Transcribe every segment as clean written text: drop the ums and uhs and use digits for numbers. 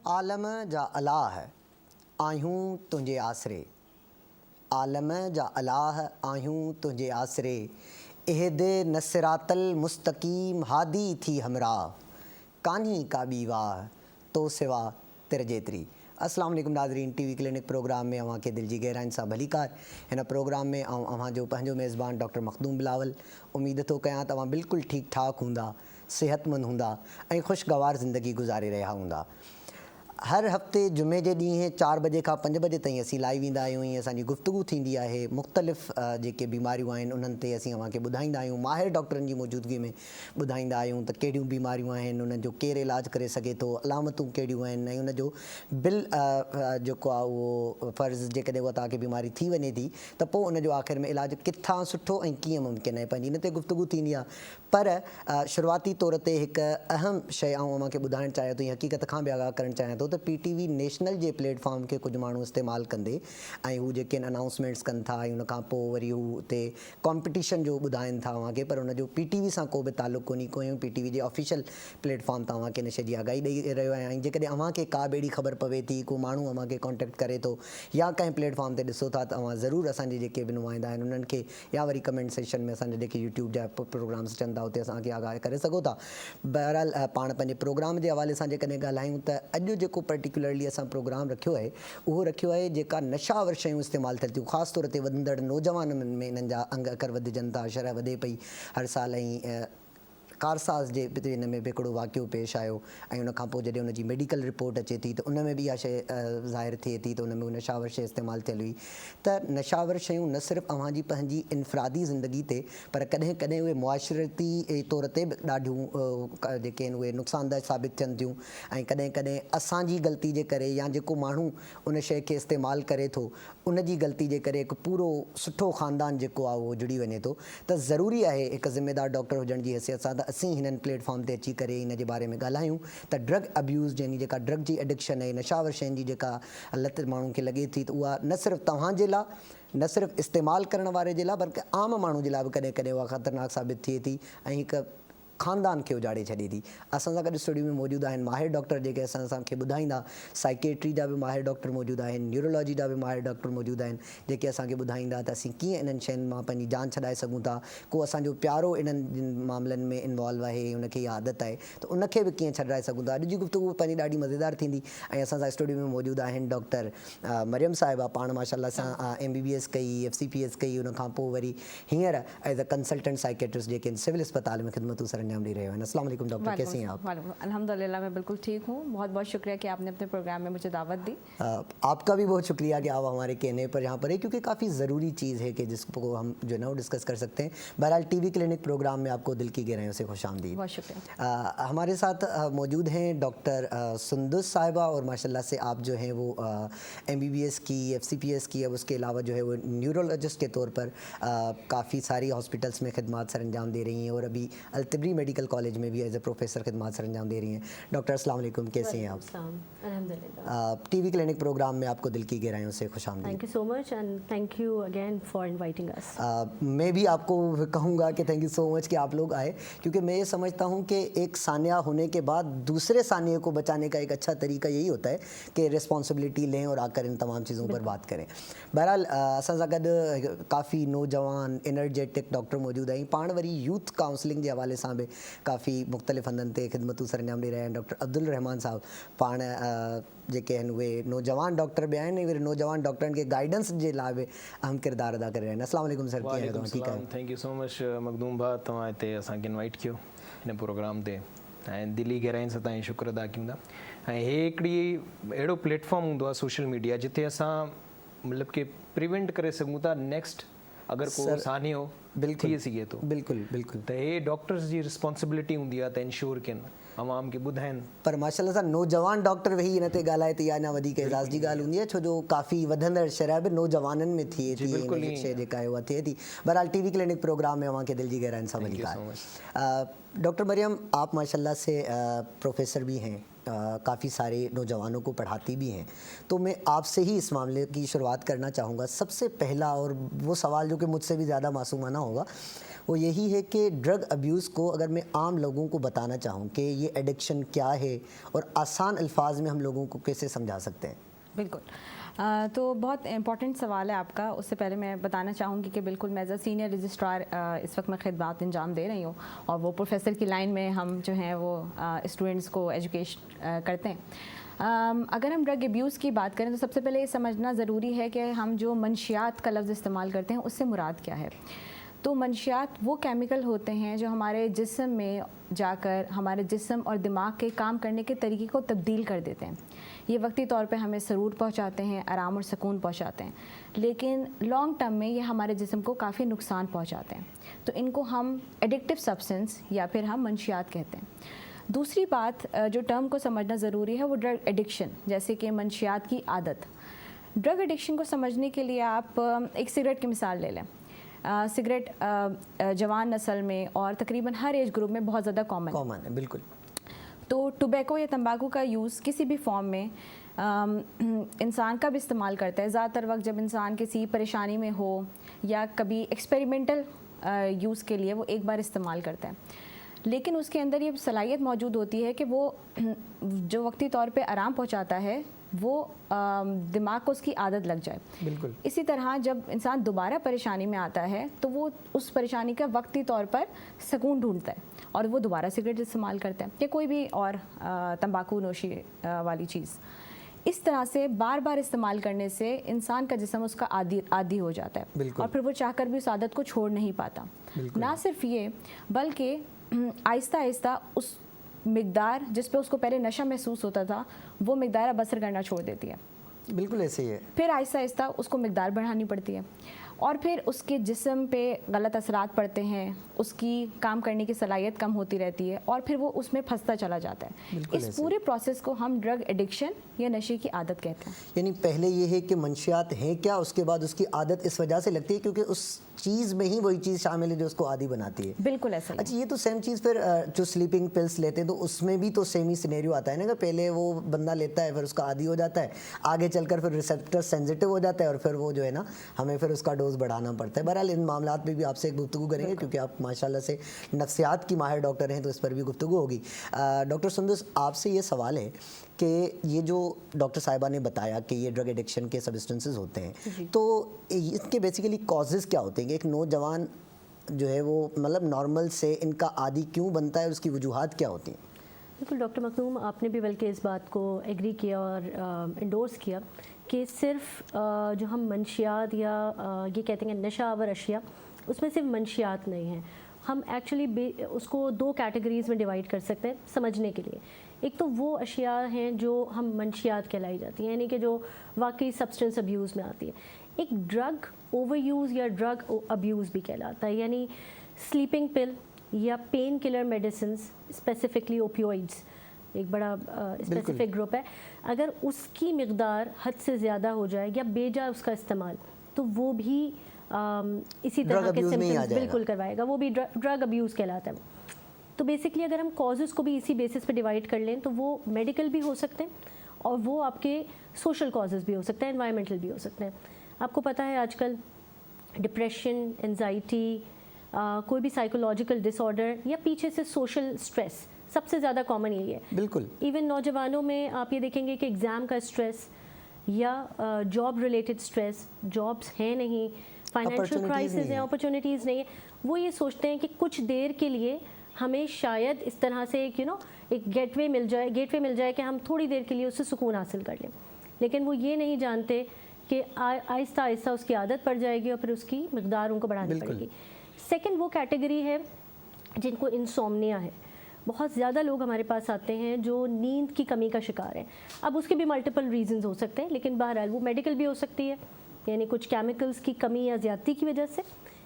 आलम जा अलाह आहियूं तुंहिंजे आसरे, आलम जा अलाह आहियूं तुंहिंजे आसरे, इहदे नसिरातल मुस्तक़ीम हादी थी हमरा, कान्ही का ॿी वाह तो सिवा तिर जेतिरी। अस्सलाम वालेकुम नाज़रीन, टीवी क्लिनिक प्रोग्राम में अवां खे दिल जी गहराइन सां भलीकार। हिन प्रोग्राम में अवां जो पंहिंजो मेज़बान डॉक्टर मखदूम बिलावल। उम्मीद थो कयां तव्हां बिल्कुलु ठीक ठाक हूंदा, सेहतमंद हूंदा ऐं ख़ुशगवार ज़िंदगी गुज़ारे रहिया हूंदा। हर हफ़्ते जुमे जे ॾींहुं 4 बजे खां 5 बजे ताईं असीं लाइव ईंदा आहियूं ऐं असांजी गुफ्तगू थींदी आहे। मुख़्तलिफ़ जेके बीमारियूं आहिनि उन्हनि ते असीं अव्हां खे ॿुधाईंदा आहियूं, माहिर डॉक्टरनि जी मौजूदगी में ॿुधाईंदा आहियूं त कहिड़ियूं बीमारियूं आहिनि, उन्हनि जो केरु इलाजु करे सघे थो, अलामतूं कहिड़ियूं आहिनि ऐं उनजो बिल जेको आहे उहो फ़र्ज़ु जेकॾहिं उहा तव्हांखे बीमारी थी वञे थी त पोइ उनजो आख़िर में इलाजु किथां सुठो ऐं कीअं मुमकिन आहे, पंहिंजी इन ते गुफ्तगू थींदी आहे। पर शुरूआती तौर ते हिकु अहम शइ अव्हां खे ॿुधाइणु चाहियां थो, हक़ीक़त खां बि आगाह करणु चाहियां थो त PTV नेशनल जे प्लेटफॉर्म खे कुझु माण्हू इस्तेमालु कंदे ऐं हू जेके अनाउंसमेंट्स कनि था ऐं उनखां पोइ वरी हू उते कॉम्पिटिशन जो ॿुधाइनि था अव्हां खे, पर उनजो PTV सां को बि तालुक़ु कोन्हे। कोई PTV जे ऑफिशियल प्लेटफॉर्म तां अव्हां खे इन शइ जी आगाही ॾेई रहियो आहियां। ऐं जेकॾहिं अव्हां खे का बि अहिड़ी ख़बर पवे थी, को माण्हू अव्हां खे कॉन्टेक्ट करे थो या कंहिं प्लेटफॉर्म ते ॾिसो था त अव्हां ज़रूरु असांजे जेके बि नुमाइंदा आहिनि उन्हनि खे या वरी कमेंट सेक्शन में असांजे जेके यूट्यूब जा प्रोग्राम्स अचनि था उते असांखे आगाह करे सघो था। बहरहाल पाण पंहिंजे प्रोग्राम जे हवाले सां जेकॾहिं ॻाल्हायूं त अॼु जेको पर्टिकुलरली असां प्रोग्राम रखियो आहे उहो रखियो आहे जेका नशावर शयूं इस्तेमालु थियनि थियूं, ख़ासि तौर ते वधंदड़ नौजवाननि में इन्हनि जा अंग अखर वधिजनि था, शरह वधे पई हर साल। ऐं कारसाज़ जे हिन में बि हिकिड़ो वाक़ियो पेश आयो ऐं उनखां पोइ जॾहिं उनजी मेडिकल रिपोर्ट अचे थी त उन में बि इहा शइ ज़ाहिर थिए थी त उन में उहा नशावर शइ इस्तेमालु थियल हुई। त नशावर शयूं न सिर्फ़ु अव्हांजी पंहिंजी इनफ़रादी ज़िंदगी ते पर कॾहिं कॾहिं उहे मुआशरती तौर ते बि ॾाढियूं जेके आहिनि उहे नुक़सानदायक साबित थियनि थियूं ऐं कॾहिं कॾहिं असांजी ग़लती जे करे या जेको माण्हू उन शइ खे इस्तेमालु करे थो उनजी ग़लती जे करे हिकु पूरो सुठो ख़ानदान जेको आहे उहो जुड़ी वञे थो। त ज़रूरी आहे हिकु ज़िमेदार डॉक्टर हुजण जी हैसियत सां त असीं हिननि प्लेटफॉर्म ते अची करे इन जे बारे में ॻाल्हायूं त ड्रग अब्यूज़ यानी जेका ड्रग जी एडिक्शन आहे, नशावर शयुनि जी जेका लत माण्हुनि खे लॻे थी त उहा न सिर्फ़ु तव्हांजे लाइ, न सिर्फ़ु इस्तेमालु करण वारे जे लाइ बल्कि आम माण्हू जे लाइ बि कॾहिं कॾहिं उहा ख़तरनाक साबित थिए थी ऐं हिकु ख़ानदान खे उजाड़े छॾे थी। असां सां गॾु स्टूडियो में मौजूदु आहिनि माहिर डॉक्टर जेके असांखे ॿुधाईंदा। साइकेट्री जा बि माहिर डॉक्टर मौजूदु आहिनि, न्यूरोलॉजी जा बि माहिर डॉक्टर मौजूदु आहिनि जेके असांखे ॿुधाईंदा त असीं कीअं इन्हनि शयुनि मां पंहिंजी जान छॾाए सघूं था। को असांजो प्यारो इन्हनि मामलनि में इन्वॉल्व आहे, उनखे इहा आदत आहे त उनखे बि कीअं छॾाए सघूं था। अॼु जी गुफ़्तगू पंहिंजी ॾाढी मज़ेदार थींदी ऐं असां सां स्टूडियो में मौजूदु आहिनि डॉक्टर मरियम साहिबा। पाण माशाल्लाह सां MBBS कई, FCPS कई, उनखां पोइ वरी हींअर एज़ अ कंसल्टेंट साइकेट्रिस्ट जेके सिविल अस्पताल में ख़िदमतूं सर अंजाम ॾेई रहियो आहिनि। अस्सलाम वालेकुम डॉक्टर, कैसे हैं आप? अल्हम्दुलिल्लाह मैं बिल्कुल ठीक हूँ। बहुत बहुत शुक्रिया कि आपने अपने प्रोग्राम में मुझे दावत दी। आपका भी बहुत शुक्रिया कि आप हमारे कहने पर यहाँ पर है, क्योंकि काफ़ी ज़रूरी चीज़ है कि जिसको हम जो है ना वो डिस्कस कर सकते हैं। बहरहाल टीवी क्लिनिक प्रोग्राम में आपको दिल की गहराइयों से खुशामदीद। बहुत शुक्रिया। हमारे साथ मौजूद हैं डॉक्टर सुंदुस साहिबा और माशाल्लाह से आप जो हैं वो MBBS की, FCPS की, अब उसके अलावा जो है वो न्यूरोलॉजिस्ट के तौर पर काफ़ी सारी हॉस्पिटल्स में खिदमत सर अंजाम दे रही हैं और अभी अल-तिबरी मेडिकल कॉलेज में भी एज ए प्रोफेसर खिदमत सर अंजाम दे रही हैं। डॉक्टर अस्सलाम वालेकुम, कैसे हैं आप? अल्हम्दुलिल्लाह। टीवी क्लिनिक प्रोग्राम में आपको दिल की गहराइयों से खुशामदीद। Thank you so much and thank you again for inviting us. मैं भी आपको कहूँगा कि थैंक यू सो मच कि आप लोग आए, क्योंकि मैं ये समझता हूँ कि एक सानिया होने के बाद दूसरे सानिए को बचाने का एक अच्छा तरीका यही होता है कि रिस्पॉन्सिबिलिटी लें और आकर इन तमाम चीज़ों पर बात करें। बहरहाल असां सां गॾु काफ़ी नौजवान एनर्जेटिक डॉक्टर मौजूदु आहिनि। पाण वरी यूथ काउंसलिंग जे हवाले सां बि काफ़ी मुख़्तलिफ़ हंधनि ते ख़िदमतूं सर अंजाम ॾेई रहिया आहिनि। डॉक्टर अब्दुल रहमान साहब पाण जेके आहिनि उहे नौजवान डॉक्टर बि आहिनि ऐं वरी नौजवान डॉक्टरनि खे गाइडेंस जे लाइ बि अहम किरदारु अदा करे रहिया आहिनि। अस्सलाम वालेकुम सर, कीअं आहियो तव्हां? ठीकु आहियो? Thank you so much Makhdoom भाउ, तव्हां हिते असांखे इनवाइट कयो हिन प्रोग्राम ते ऐं दिली गहराइनि सां तव्हांजी शुक्र अदा कयूं था। ऐं हे हिकिड़ी अहिड़ो प्लेटफॉर्म हूंदो आहे सोशल मीडिया जिते असां मतिलबु कि प्रिवेंट करे सघूं था नेक्स्ट अगरि को सानियो थी सघे थो। बिल्कुलु बिल्कुलु। त हे डॉक्टर्स जी रिस्पॉन्सिबिलिटी हूंदी आहे त इंश्योर कनि आवाम खे ॿुधाइनि। पर माशाल्लाह सां नौजवान डॉक्टर वेही हिन ते ॻाल्हाए त इहा अञा वधीक एज़ाज़ जी ॻाल्हि हूंदी आहे, छो जो काफ़ी वधंदड़ शरह बि नौजवाननि में थिए थी, इन शइ जेका आहे उहा थिए थी। बहरहाल टीवी क्लिनिक प्रोग्राम में अव्हां खे दिल जी गहराइनि सां वधीक। डॉक्टर मरियम, आप माशाल्लाह से प्रोफेसर भी हैं کافی سارے نوجوانوں کو پڑھاتی بھی ہیں، تو میں آپ سے ہی اس معاملے کی شروعات کرنا چاہوں گا. سب سے پہلا اور وہ سوال جو کہ مجھ سے بھی زیادہ معصومانہ ہوگا وہ یہی ہے کہ ڈرگ ابیوز کو اگر میں عام لوگوں کو بتانا چاہوں کہ یہ ایڈکشن کیا ہے اور آسان الفاظ میں ہم لوگوں کو کیسے سمجھا سکتے ہیں. بالکل. تو بہت امپورٹنٹ سوال ہے آپ کا. اس سے پہلے میں بتانا چاہوں گی کہ بالکل میں ایز اے سینئر رجسٹرار اس وقت میں خدمات انجام دے رہی ہوں، اور وہ پروفیسر کی لائن میں ہم جو ہیں وہ اسٹوڈنٹس کو ایجوکیشن کرتے ہیں. اگر ہم ڈرگ ابیوز کی بات کریں تو سب سے پہلے یہ سمجھنا ضروری ہے کہ ہم جو منشیات کا لفظ استعمال کرتے ہیں اس سے مراد کیا ہے. تو منشیات وہ کیمیکل ہوتے ہیں جو ہمارے جسم میں جا کر ہمارے جسم اور دماغ کے کام کرنے کے طریقے کو تبدیل کر دیتے ہیں. یہ وقتی طور پہ ہمیں سرور پہنچاتے ہیں، آرام اور سکون پہنچاتے ہیں، لیکن لانگ ٹرم میں یہ ہمارے جسم کو کافی نقصان پہنچاتے ہیں. تو ان کو ہم ایڈکٹیو سبسٹنس یا پھر ہم منشیات کہتے ہیں. دوسری بات جو ٹرم کو سمجھنا ضروری ہے وہ ڈرگ ایڈکشن، جیسے کہ منشیات کی عادت. ڈرگ ایڈکشن کو سمجھنے کے لیے آپ ایک سگریٹ کی مثال لے لیں. سگریٹ جوان نسل میں اور تقریباً ہر ایج گروپ میں بہت زیادہ کامن ہے. بالکل. تو ٹوبیکو یا تمباکو کا یوز کسی بھی فارم میں انسان کب استعمال کرتا ہے؟ زیادہ تر وقت جب انسان کسی پریشانی میں ہو یا کبھی ایکسپیریمنٹل یوز کے لیے وہ ایک بار استعمال کرتا ہے. لیکن اس کے اندر یہ صلاحیت موجود ہوتی ہے کہ وہ جو وقتی طور پہ آرام پہنچاتا ہے وہ دماغ کو اس کی عادت لگ جائے. بالکل. اسی طرح جب انسان دوبارہ پریشانی میں آتا ہے تو وہ اس پریشانی کا وقتی طور پر سکون ڈھونڈتا ہے اور وہ دوبارہ سگریٹ استعمال کرتا ہے یا کوئی بھی اور تمباکو نوشی والی چیز. اس طرح سے بار بار استعمال کرنے سے انسان کا جسم اس کا عادی ہو جاتا ہے اور پھر وہ چاہ کر بھی اس عادت کو چھوڑ نہیں پاتا. نہ صرف یہ بلکہ آہستہ آہستہ اس مقدار جس پہ اس کو پہلے نشہ محسوس ہوتا تھا وہ مقدار اب اثر کرنا چھوڑ دیتی ہے. بالکل ایسے ہی ہے. پھر آہستہ آہستہ اس کو مقدار بڑھانی پڑتی ہے اور پھر اس کے جسم پہ غلط اثرات پڑتے ہیں، اس کی کام کرنے کی صلاحیت کم ہوتی رہتی ہے اور پھر وہ اس میں پھنستا چلا جاتا ہے. اس پورے پروسیس کو ہم ڈرگ ایڈکشن یا نشے کی عادت کہتے ہیں. یعنی پہلے یہ ہے کہ منشیات ہیں کیا، اس کے بعد اس کی عادت اس وجہ سے لگتی ہے کیونکہ اس چیز میں ہی وہی چیز شامل ہے جو اس کو عادی بناتی ہے. بالکل ایسا. اچھا یہ تو سیم چیز پھر جو سلیپنگ پلس لیتے ہیں تو اس میں بھی تو سیم ہی سینیریو آتا ہے نا کہ پہلے وہ بندہ لیتا ہے پھر اس کا عادی ہو جاتا ہے، آگے چل کر پھر ریسپٹر سینسٹیو ہو جاتا ہے اور پھر وہ جو ہے نا ہمیں پھر اس کا ڈوز بڑھانا پڑتا ہے. بہرحال ان معاملات پہ بھی آپ سے گفتگو کریں گے کیونکہ آپ ماشاءاللہ سے نفسیات کی ماہر ڈاکٹر ہیں تو اس پر بھی گفتگو ہوگی. ڈاکٹر سندس آپ سے یہ سوال ہے کہ یہ جو ڈاکٹر صاحبہ نے بتایا کہ یہ ڈرگ ایڈکشن کے سبسٹنسز ہوتے ہیں تو اس کے بیسیکلی کازز کیا ہوتے ہیں کہ ایک نوجوان جو ہے وہ مطلب نارمل سے ان کا عادی کیوں بنتا ہے، اس کی وجوہات کیا ہوتی ہیں؟ بالکل ڈاکٹر مخدوم، آپ نے بھی بلکہ اس بات کو ایگری کیا اور انڈورس کیا کہ صرف جو ہم منشیات یا یہ کہتے ہیں نشہ آور اشیاء، اس میں صرف منشیات نہیں ہیں. ہم ایکچولی اس کو دو کیٹیگریز میں ڈیوائڈ کر سکتے ہیں سمجھنے کے لیے. ایک تو وہ اشیاء ہیں جو ہم منشیات کہلائی جاتی ہیں، یعنی کہ جو واقعی سبسٹنس ابیوز میں آتی ہے. ایک ڈرگ اوور یوز یا ڈرگ ابیوز بھی کہلاتا ہے، یعنی سلیپنگ پل یا پین کلر میڈیسنز، اسپیسیفکلی اوپیوئڈس ایک بڑا اسپیسیفک گروپ ہے. اگر اس کی مقدار حد سے زیادہ ہو جائے یا بے جا اس کا استعمال تو وہ بھی اسی طرح کے سمپٹمز بالکل کروائے گا، وہ بھی ڈرگ ابیوز کہلاتا ہے. تو بیسکلی اگر ہم کازز کو بھی اسی بیسس پہ ڈیوائڈ کر لیں تو وہ میڈیکل بھی ہو سکتے ہیں اور وہ آپ کے سوشل کازز بھی ہو سکتے ہیں، انوائرمنٹل بھی ہو سکتے ہیں. آپ کو پتہ ہے آج کل ڈپریشن، انزائٹی، کوئی بھی سائیکولوجیکل ڈس آرڈر یا پیچھے سے سوشل اسٹریس سب سے زیادہ کامن یہی ہے. بالکل. ایون نوجوانوں میں آپ یہ دیکھیں گے کہ ایگزام کا اسٹریس یا جاب ریلیٹڈ اسٹریس، جابس ہیں نہیں، فائنینشیل کرائسس ہیں، اپرچونیٹیز نہیں ہیں، وہ یہ سوچتے ہیں کہ کچھ دیر کے لیے ہمیں شاید اس طرح سے ایک گیٹ وے مل جائے کہ ہم تھوڑی دیر کے لیے اس سے سکون حاصل کر لیں. لیکن وہ یہ نہیں جانتے کہ آہستہ آہستہ اس کی عادت پڑ جائے گی اور پھر اس کی مقدار ان کو بڑھانی پڑے گی. سیکنڈ وہ کیٹیگری ہے جن کو انسومنیا ہے. بہت زیادہ لوگ ہمارے پاس آتے ہیں جو نیند کی کمی کا شکار ہیں. اب اس کے بھی ملٹیپل ریزنز ہو سکتے ہیں، لیکن بہرحال وہ میڈیکل بھی ہو سکتی ہے، یعنی کچھ کیمیکلز کی کمی یا زیادتی کی وجہ سے،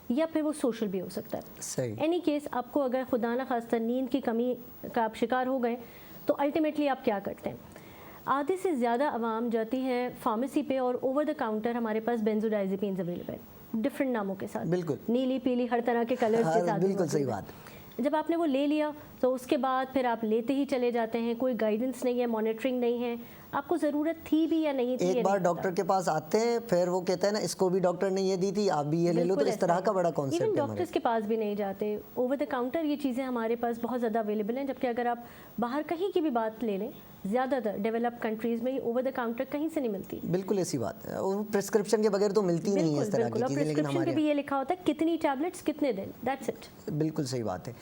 یا پھر وہ سوشل بھی ہو سکتا ہے. اینی کیس آپ کو اگر خدا نہ خواستہ نیند کی کمی کا آپ شکار ہو گئے تو الٹیمیٹلی آپ کیا کرتے ہیں؟ آدھے سے زیادہ عوام جاتی ہے فارمیسی پہ اور اوور دا کاؤنٹر ہمارے پاس بینزوڈائزیپینز اویلیبل ہیں ڈفرینٹ ناموں کے ساتھ، بالکل نیلی پیلی ہر طرح کے کلرز کے ساتھ. بالکل صحیح بات. जब आपने वो ले लिया तो उसके बाद फिर आप लेते ही चले जाते हैं, कोई गाइडेंस नहीं है, मॉनिटरिंग नहीं है, आपको ज़रूरत थी भी या नहीं थी। एक बार डॉक्टर के पास आते हैं, फिर वो कहते हैं ना इसको भी डॉक्टर ने ये दी थी, आप भी ये ले लो, तो इस तरह का बड़ा कॉन्सेप्ट है। इवन डॉक्टर्स के पास भी नहीं जाते, ओवर द काउंटर ये चीज़ें हमारे पास बहुत ज़्यादा अवेलेबल हैं, जबकि अगर आप बाहर कहीं की भी बात ले लें, ज़्यादातर डेवलप्ड कंट्रीज़ में ओवर द काउंटर कहीं से नहीं मिलती। बिल्कुल ऐसी बात है, और प्रिस्क्रिप्शन के बगैर तो मिलती नहीं है इस तरह की चीज़ें, लेकिन प्रिस्क्रिप्शन हमारे पे भी ये लिखा होता है कितनी टैबलेट्स कितने दिन, दैट्स इट। बिल्कुल सही बात है।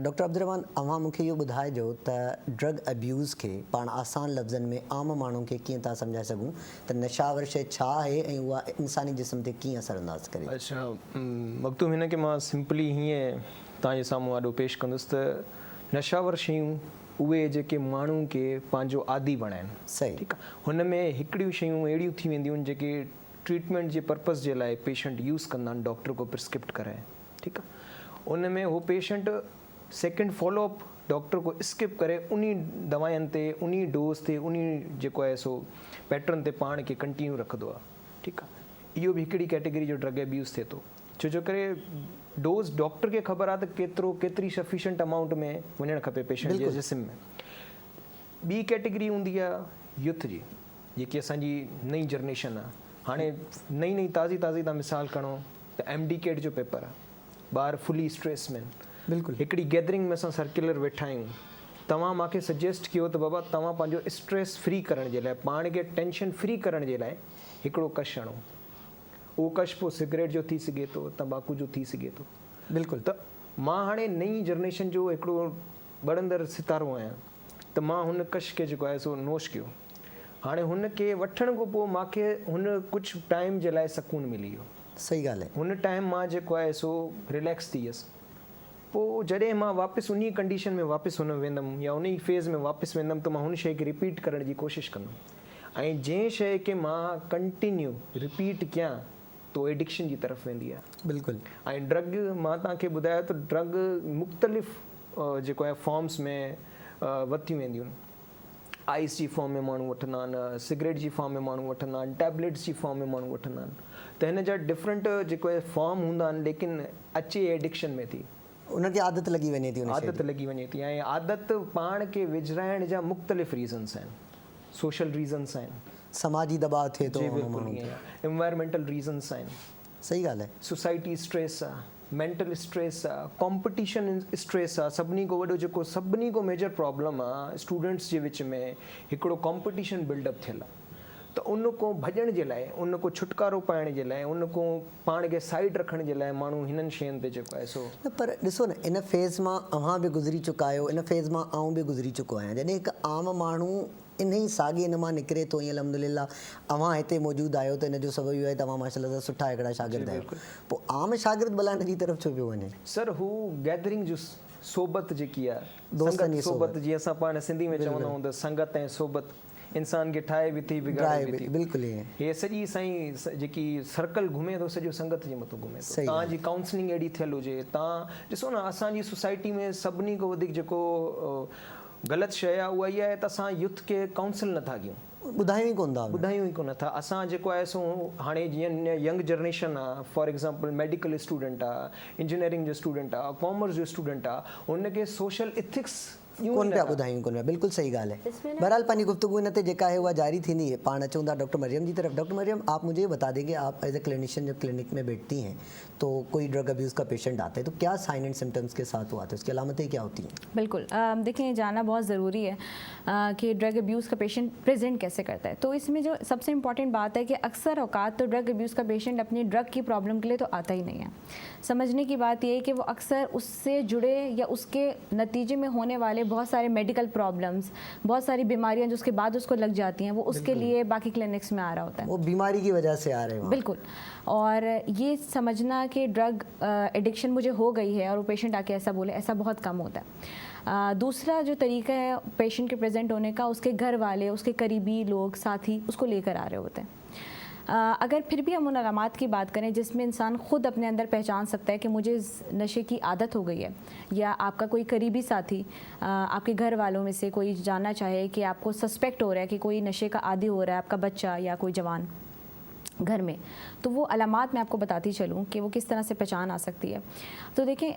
डॉक्टर अब्दुर्रहमान, अवां मूंखे इहो ॿुधाइजो त ड्रग अब्यूज़ खे पाण आसान लफ़्ज़नि में आम माण्हुनि खे कीअं था सम्झाए सघूं त नशावर शइ छा आहे ऐं उहा इंसानी जिस्म ते कीअं असर अंदाज़ करे। अच्छा, मकतूम हिन खे मां सिंपली हीअं तव्हांजे साम्हूं आॾो पेश कंदुसि त नशावर शयूं उहे जेके माण्हू खे पंहिंजो आदी बणाइनि, सही, ठीकु आहे, हुन में हिकिड़ियूं शयूं अहिड़ियूं थी वेंदियूं आहिनि जेके ट्रीटमेंट जे पर्पज़ जे लाइ पेशेंट यूज़ कंदा आहिनि, डॉक्टर को प्रिस्क्रिप्ट कराए, ठीकु आहे, उन में उहो पेशेंट सेकेंड फॉलोअप डॉक्टर को स्किप करे उन दवाइयुनि ते, उन डोज़ ते, उन जेको आहे सो पैटर्न ते पाण खे कंटिन्यू रखंदो आहे, ठीकु आहे। इहो बि हिकिड़ी कैटेगरी जो ड्रग एब्यूज़ थिए थो, छो करे डोज़ डॉक्टर खे ख़बर आहे त केतिरी सफिशिएंट अमाउंट में वञणु खपे पेशेंट जे जिस्म में। ॿी कैटेगरी हूंदी आहे यूथ जी, जेकी असांजी नई जनरेशन आहे। हाणे नई ताज़ी तव्हां मिसाल खणो त MD जो पेपर आहे, ॿार फुली स्ट्रेस में, बिल्कुलु हिकिड़ी गैदरिंग में असां सर्कुलर वेठा आहियूं, तव्हां मूंखे सजेस्ट कयो त बाबा तव्हां पंहिंजो स्ट्रेस फ्री करण जे लाइ, पाण खे टेंशन फ्री करण जे लाइ हिकिड़ो कश हणो। उहो कश पोइ सिगरेट जो थी सघे थो, तंबाकू जो थी सघे थो। बिल्कुलु। त मां हाणे नई जनरेशन जो हिकिड़ो बढ़ंदड़ सितारो आहियां, त मां हुन कश खे जेको आहे सो नोश कयो। हाणे हुन खे वठण खां पोइ मूंखे हुन कुझु टाइम जे लाइ सकून मिली वियो। सही ॻाल्हि आहे। हुन टाइम मां जेको आहे सो रिलैक्स थी वियसि। पोइ जॾहिं मां वापसि उन कंडीशन में वापसि हुन वेंदुमि या उन फेज़ में वापसि वेंदुमि त मां हुन शइ खे रिपीट करण जी कोशिशि कंदुमि। ऐं जंहिं शइ खे मां कंटिन्यू रिपीट कयां तो एडिक्शन जी तरफ़ वेंदी आहे। बिल्कुलु। ऐं ड्रग मां तव्हांखे ॿुधायो त ड्रग मुख़्तलिफ़ जेको आहे फॉर्म्स में वरितियूं वेंदियूं आहिनि। आइस जी फॉर्म में माण्हू वठंदा आहिनि, सिगरेट जी फॉर्म में माण्हू वठंदा आहिनि, टैबलेट्स जी फॉर्म में माण्हू वठंदा आहिनि। त हिन जा डिफरेंट जेको आहे फॉर्म हूंदा आहिनि, लेकिन अचे एडिक्शन में थी, उनखे आदत लॻी वञे थी, आदत लॻी वञे थी। ऐं आदत पाण खे विझराइण जा मुख़्तलिफ़ रीज़न्स आहिनि, सोशल रीज़न्स आहिनि, समाजी दबाव थिए थो, एनवायरमेंटल रीज़न्स आहिनि। सही ॻाल्हि आहे। सोसाइटी स्ट्रेस आहे, मेंटल स्ट्रेस आहे, कॉम्पिटिशन स्ट्रेस आहे। सभिनी खां वॾो जेको सभिनी खां मेजर प्रॉब्लम आहे स्टूडेंट्स जे विच में हिकिड़ो कॉम्पिटिशन बिल्डअप थियल आहे। त उन को भॼण जे लाइ, उन को छुटकारो पाइण जे लाइ, उन को पाण खे साइड रखण जे लाइ माण्हू हिननि शयुनि ते जेको आहे सो। पर ॾिसो न, इन फेज़ मां अव्हां बि गुज़री चुका आहियो, इन फेज़ मां आउं बि गुज़री चुको आहियां। जॾहिं हिकु आम माण्हू इन ई साॻे इन मां निकिरे थो, ईअं अल्हम्दुलिल्लाह अव्हां हिते मौजूदु आहियो त इन जो सबबु इहो आहे तव्हां माशाअल्लाह सां सुठा हिकिड़ा शागिर्द आहियो। पोइ आम शागिर्द भला हिन जी तरफ़ छो पियो वञे? सर, हू गैदरिंग जो सोबत जेकी आहे, दोस्तनि जी सोबत जीअं असां पाण सिंधी में चवंदा आहियूं त संगत ऐं सोबत इंसान खे ठाहे बि थी, बिगाड़े बि थी। बिल्कुलु ईअं। हे सॼी साईं जेकी सर्कल घुमे थो, सॼो संगत जे मथां घुमे थो। तव्हांजी काउंसलिंग अहिड़ी थियल हुजे, तव्हां ॾिसो न असांजी सोसाइटी में सभिनी खां वधीक जेको ग़लति शइ आहे उहा इहा आहे त असां यूथ खे काउंसिल नथा कयूं, ॿुधायूं ई कोन था। असां जेको आहे सो हाणे जीअं यंग जनरेशन आहे, फॉर एग्ज़ाम्पल मेडिकल स्टूडेंट आहे, इंजीनियरिंग जो स्टूडेंट आहे, कॉमर्स जो स्टूडेंट आहे, हुनखे सोशल इथिक्स कोन पिया ॿुधायूं कोन पिया। बिल्कुलु सही ॻाल्हि है। बहरहाल पंहिंजी गुफ्तगू इन ते जेका है वह जारी थींदी है। पाण अचूं था डॉक्टर मरियम जी तरफ। डॉक्टर मरियम, आप मुझे ये बता देंगे, आप एज ए क्लिनिशियन जब क्लिनिक में बैठती हैं तो कोई ड्रग अब्यूज़ का पेशेंट आता है तो क्या साइन एंड सिम्टम्स के साथ वो आते हैं, उसकी अलामतें क्या होती हैं? बिल्कुल, देखिए जानना बहुत ज़रूरी है कि ड्रग अब्यूज़ का पेशेंट प्रेजेंट कैसे करता है। तो इसमें जो सबसे इम्पॉर्टेंट बात है कि अक्सर औकात तो ड्रग अब्यूज़ का पेशेंट अपनी ड्रग की प्रॉब्लम के लिए तो आता ही नहीं है। समझने की बात ये है कि वो अक्सर उससे जुड़े या उसके नतीजे में होने वाले बहुत सारे मेडिकल प्रॉब्लम्स, बहुत सारी बीमारियां जो उसके बाद उसको लग जाती हैं, वो उसके लिए बाकी क्लिनिक्स में आ रहा होता है, वो बीमारी की वजह से आ रहे हैं। बिल्कुल। और ये समझना कि ड्रग एडिक्शन मुझे हो गई है और वो पेशेंट आके ऐसा बोले, ऐसा बहुत कम होता है। दूसरा जो तरीका है पेशेंट के प्रेजेंट होने का, उसके घर वाले, उसके करीबी लोग, साथी उसको लेकर आ रहे होते हैं। अगर फिर भी हम उन अलामात की बात करें जिसमें इंसान ख़ुद अपने अंदर पहचान सकता है कि मुझे इस नशे की आदत हो गई है, या आपका कोई करीबी साथी आपके घर वालों में से कोई जानना चाहे कि आपको सस्पेक्ट हो रहा है कि कोई नशे का आदी हो रहा है, आपका बच्चा या कोई जवान, घर में, तो वो अलामात मैं आपको बताती चलूँ कि वो किस तरह से पहचान आ सकती है। तो देखें,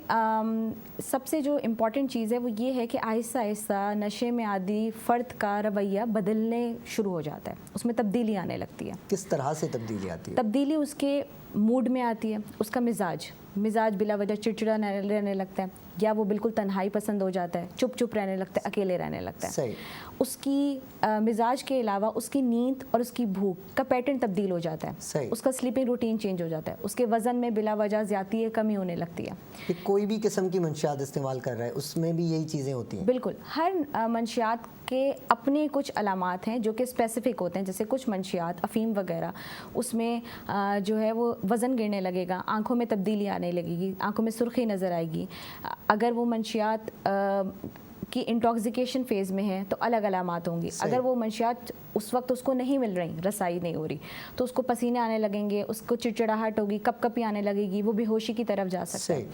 सबसे जो इम्पॉर्टेंट चीज़ है वो ये है कि आहिस्ता आहिस्ता नशे में आदी फ़र्द का रवैया बदलने शुरू हो जाता है, उसमें तब्दीली आने लगती है। किस तरह से तब्दीली आती है? तब्दीली उसके मूड में आती है, उसका मिजाज बिला वजह चिड़चिड़ा रहने लगता है, या वो बिल्कुल तन्हाई पसंद हो जाता है, चुप चुप रहने लगता है, अकेले रहने लगता है। सही। उसकी मिजाज के अलावा उसकी नींद और उसकी भूख का पैटर्न तब्दील हो जाता है। सही। उसका स्लीपिंग रूटीन चेंज हो जाता है, उसके वज़न में बिला वजह ज़्यादती कमी होने लगती है। कि कोई भी किस्म की मंशियात इस्तेमाल कर रहा है उसमें भी यही चीज़ें होती हैं? बिल्कुल, हर मंशियात के अपने कुछ अलामात हैं जो कि स्पेसिफिक होते हैं। जैसे कुछ मंशियात अफ़ीम वगैरह, उसमें जो है वो वज़न गिरने लगेगा, आँखों में तब्दीली आने लगेगी, आँखों में सुर्खी नज़र आएगी। अगर वो मंशियात की इंटॉक्सिकेशन फेज़ में है तो अलग अलामात होंगी। अगर वो मंशियात उस वक्त उसको नहीं मिल रही, रसाई नहीं हो रही, तो उसको पसीने आने लगेंगे, उसको चिड़चिड़ाहट होगी, कपकपी आने लगेगी, वो बेहोशी की तरफ जा सकता है।